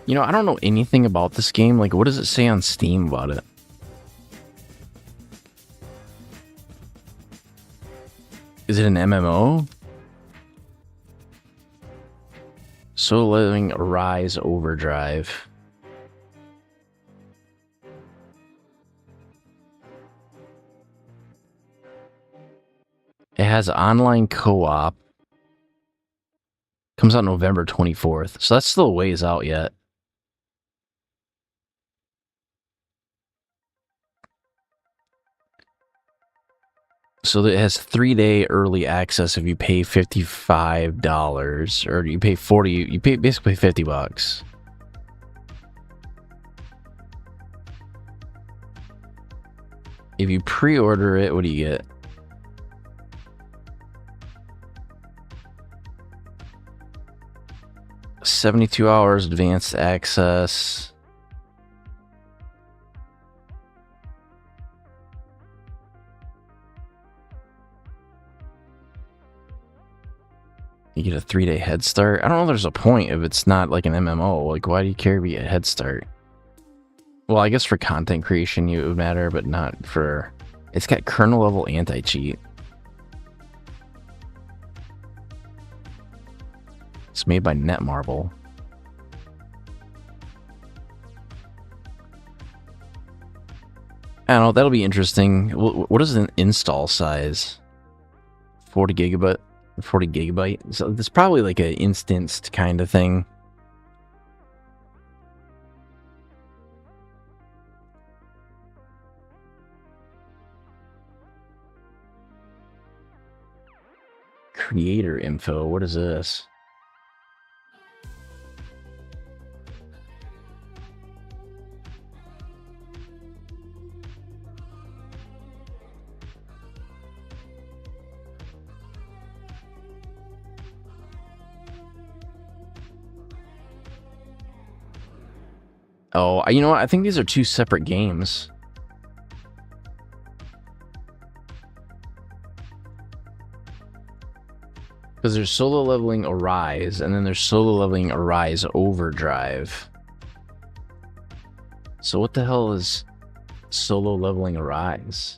You know, I don't know anything about this game. Like, what does it say on Steam about it? Is it an MMO? Solo Leveling Arise Overdrive. It has online co-op. Comes out November 24th. So that's still a ways out yet. So it has 3-day early access if you pay $55, or you pay 40, you pay basically $50. If you pre-order it, what do you get? $72 hours advanced access. You get a 3-day head start. I don't know if there's a point if it's not like an MMO. Like, why do you care if you get a head start? Well, I guess for content creation it would matter, but not for... It's got kernel level anti-cheat. It's made by Netmarble. I don't know, that'll be interesting. What is an install size? 40 gigabyte? So it's probably like an instanced kind of thing. Creator info, what is this? Oh, you know what? I think these are two separate games. Because there's Solo Leveling Arise, and then there's Solo Leveling Arise Overdrive. So what the hell is Solo Leveling Arise?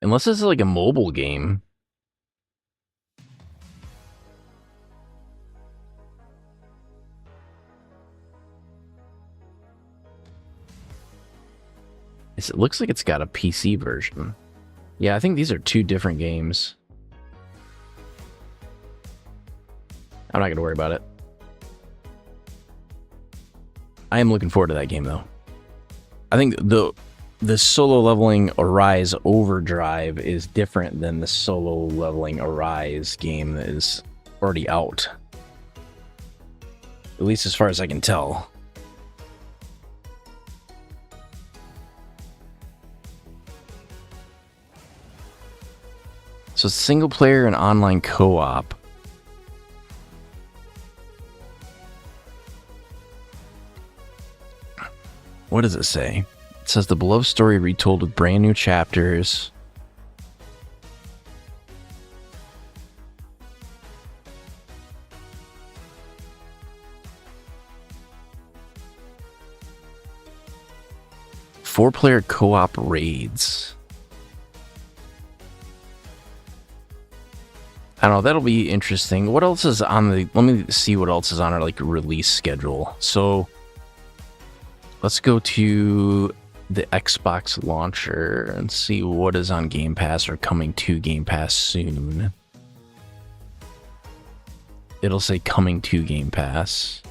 Unless this is like a mobile game. It looks like it's got a PC version. Yeah, I think these are two different games. I'm not going to worry about it. I am looking forward to that game, though. I think the Solo Leveling Arise Overdrive is different than the Solo Leveling Arise game that is already out. At least as far as I can tell. So single player and online co-op. What does it say? It says the beloved story retold with brand new chapters. Four-player co-op raids. I don't know, that'll be interesting. What else is on the... Let me see what else is on our like release schedule. So let's go to the Xbox launcher and see what is on Game Pass or coming to Game Pass soon. It'll say coming to Game Pass.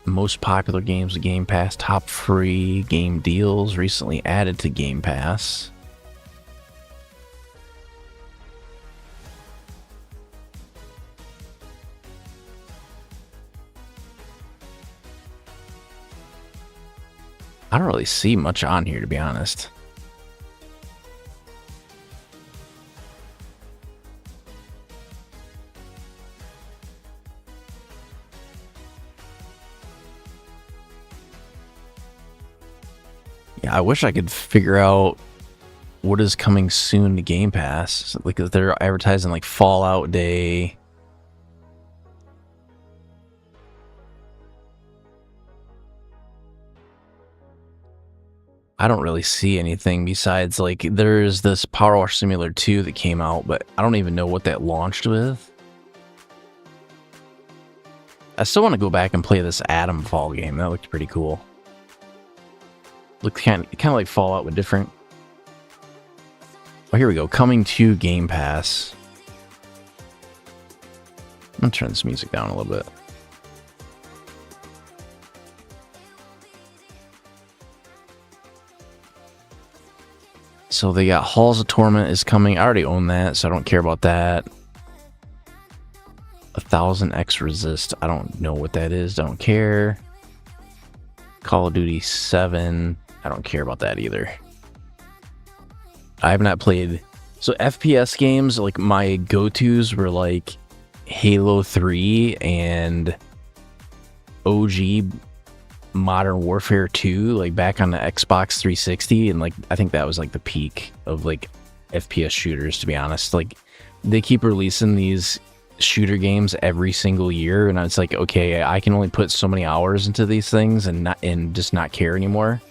Most popular games of Game Pass, top free game deals recently added to Game Pass. I don't really see much on here, to be honest. Yeah, I wish I could figure out what is coming soon to Game Pass. Like, they're advertising like Fallout Day. I don't really see anything besides, like, there's this Power Wash Simulator 2 that came out, but I don't even know what that launched with. I still want to go back and play this Atomfall game. That looked pretty cool. Looked kind of like Fallout, but different. Oh, here we go. Coming to Game Pass. I'm going to turn this music down a little bit. So they got Halls of Torment is coming. I already own that, so I don't care about that. 1000X Resist. I don't know what that is. Don't care. Call of Duty 7. I don't care about that either. I have not played. So FPS games, like my go-tos were like Halo 3 and OG Modern Warfare 2, like back on the Xbox 360, and like I think that was like the peak of like FPS shooters, to be honest. Like they keep releasing these shooter games every single year, and it's like, okay, I can only put so many hours into these things and just not care anymore.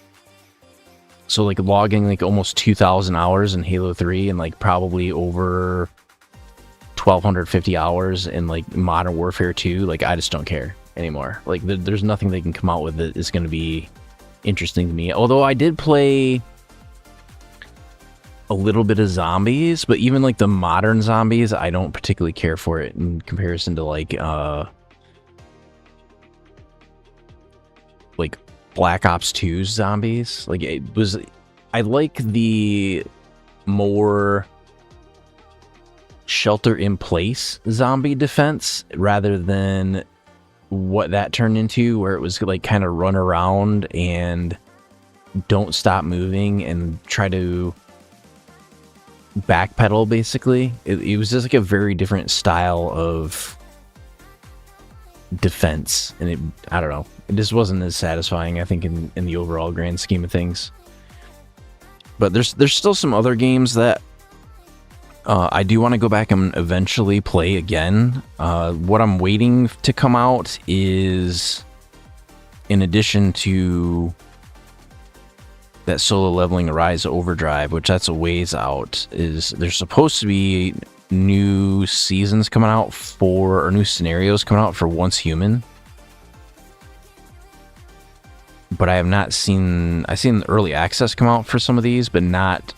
So like logging like almost 2,000 hours in Halo 3 and like probably over 1,250 hours in like Modern Warfare 2, like I just don't care anymore. Like there's nothing they can come out with that is going to be interesting to me. Although I did play a little bit of zombies, but even like the modern zombies, I don't particularly care for it in comparison to like Black Ops 2's zombies. Like I like the more shelter in place zombie defense rather than what that turned into, where it was like kind of run around and don't stop moving and try to backpedal. Basically, it was just like a very different style of defense, and I don't know, it just wasn't as satisfying, I think, in the overall grand scheme of things. But there's still some other games that I do want to go back and eventually play again. What I'm waiting to come out is, in addition to that Solo Leveling Arise Overdrive, which that's a ways out, is there's supposed to be new seasons coming out or new scenarios coming out for Once Human. But I have not seen, I've seen the early access come out for some of these, but not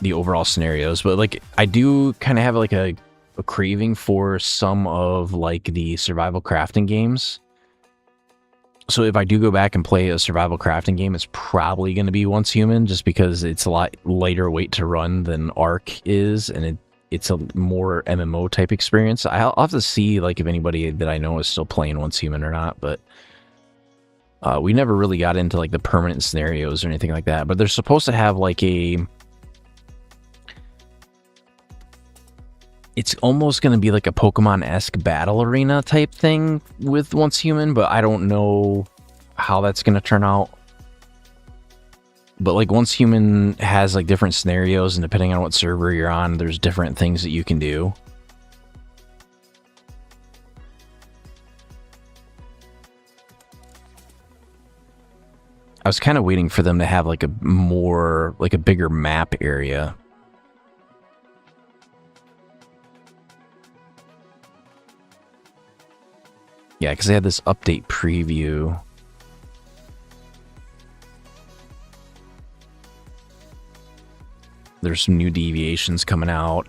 the overall scenarios. But like I do kind of have like a craving for some of like the survival crafting games. So if I do go back and play a survival crafting game, it's probably going to be Once Human, just because it's a lot lighter weight to run than Ark is, and it's a more MMO type experience. I'll have to see like if anybody that I know is still playing Once Human or not, but we never really got into like the permanent scenarios or anything like that. But they're supposed to have like it's almost going to be like a Pokemon-esque battle arena type thing with Once Human, but I don't know how that's going to turn out. But like Once Human has like different scenarios, and depending on what server you're on, there's different things that you can do. I was kind of waiting for them to have like a bigger map area. Yeah, because they had this update preview. There's some new deviations coming out.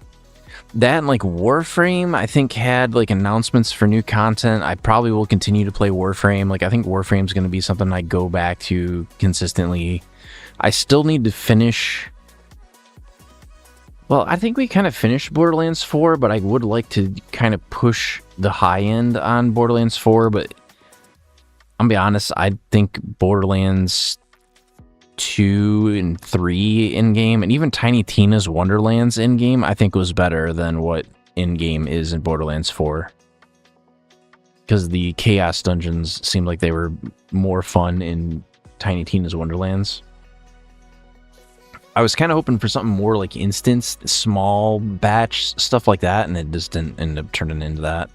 That and like Warframe, I think, had like announcements for new content. I probably will continue to play Warframe. Like I think Warframe's going to be something I go back to consistently. I still need to finish. Well, I think we kind of finished Borderlands 4, but I would like to kind of push the high end on Borderlands 4. But I'll be honest, I think Borderlands 2 and 3 in-game, and even Tiny Tina's Wonderlands in-game, I think was better than what in-game is in Borderlands 4. Because the Chaos Dungeons seemed like they were more fun in Tiny Tina's Wonderlands. I was kind of hoping for something more like instance, small batch, stuff like that, and it just didn't end up turning into that.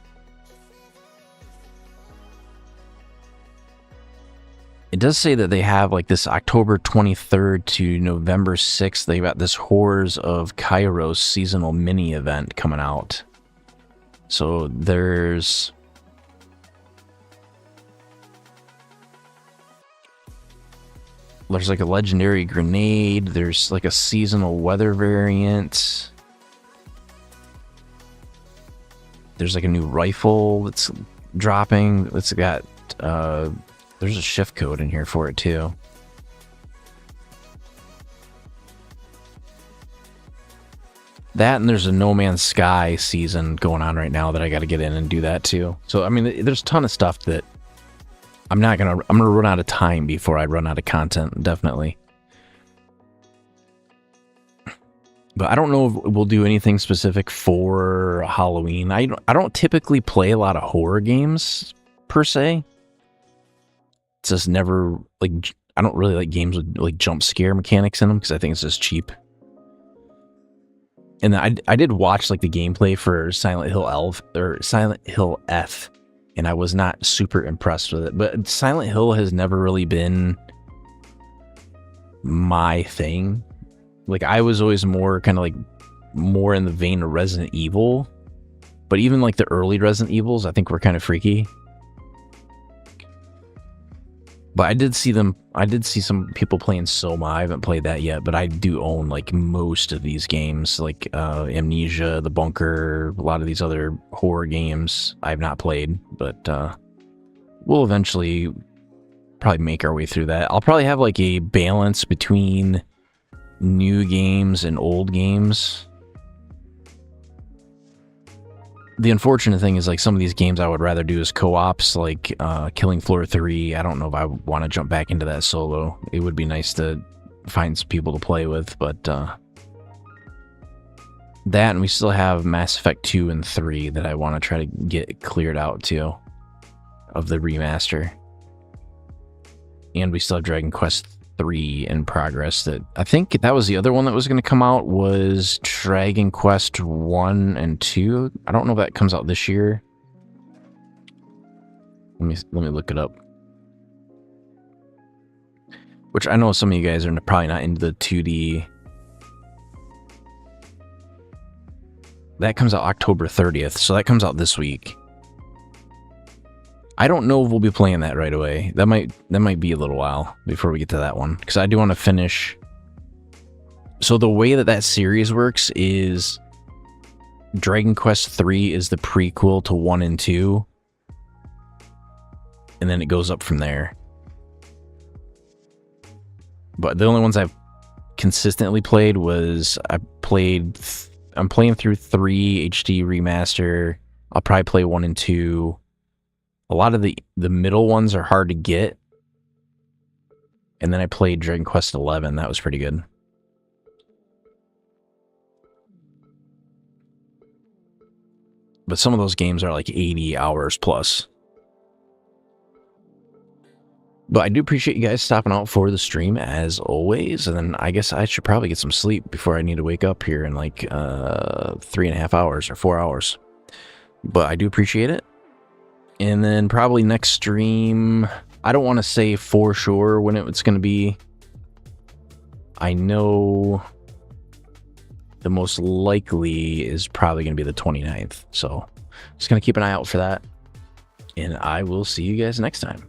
It does say that they have like this October 23rd to November 6th. They got this Horrors of Kairos seasonal mini event coming out. So there's like a legendary grenade. There's like a seasonal weather variant. There's like a new rifle that's dropping. It's got there's a shift code in here for it too. That, and there's a No Man's Sky season going on right now that I got to get in and do that too. So I mean, there's a ton of stuff that I'm gonna run out of time before I run out of content, definitely. But I don't know if we'll do anything specific for Halloween. I don't typically play a lot of horror games per se. It's just never like, I don't really like games with like jump scare mechanics in them because I think it's just cheap. And I did watch like the gameplay for Silent Hill F, and I was not super impressed with it. But Silent Hill has never really been my thing. Like, I was always more kind of like more in the vein of Resident Evil. But even like the early Resident Evils, I think were kind of freaky. But I did see some people playing Soma. I haven't played that yet, but I do own like most of these games, like Amnesia, The Bunker, a lot of these other horror games I've not played, but we'll eventually probably make our way through that. I'll probably have like a balance between new games and old games. The unfortunate thing is like some of these games I would rather do as co-ops, like Killing Floor 3. I don't know if I want to jump back into that solo. It would be nice to find some people to play with, but that, and we still have Mass Effect 2 and 3 that I want to try to get cleared out too, of the remaster. And we still have Dragon Quest 3 in progress. That I think that was the other one that was going to come out, was Dragon Quest 1 and 2. I don't know if that comes out this year. Let me look it up. Which I know some of you guys are probably not into the 2D. That comes out October 30th, so that comes out this week. I don't know if we'll be playing that right away. That might be a little while before we get to that one, because I do want to finish. So the way that series works is Dragon Quest 3 is the prequel to 1 and 2, and then it goes up from there. But the only ones I've consistently played was I'm playing through 3 HD remaster. I'll probably play 1 and 2. A lot of the middle ones are hard to get. And then I played Dragon Quest 11. That was pretty good. But some of those games are like 80 hours plus. But I do appreciate you guys stopping out for the stream as always. And then I guess I should probably get some sleep before I need to wake up here in like 3.5 hours or 4 hours. But I do appreciate it. And then probably next stream, I don't want to say for sure when it's going to be. I know the most likely is probably going to be the 29th. So just going to keep an eye out for that. And I will see you guys next time.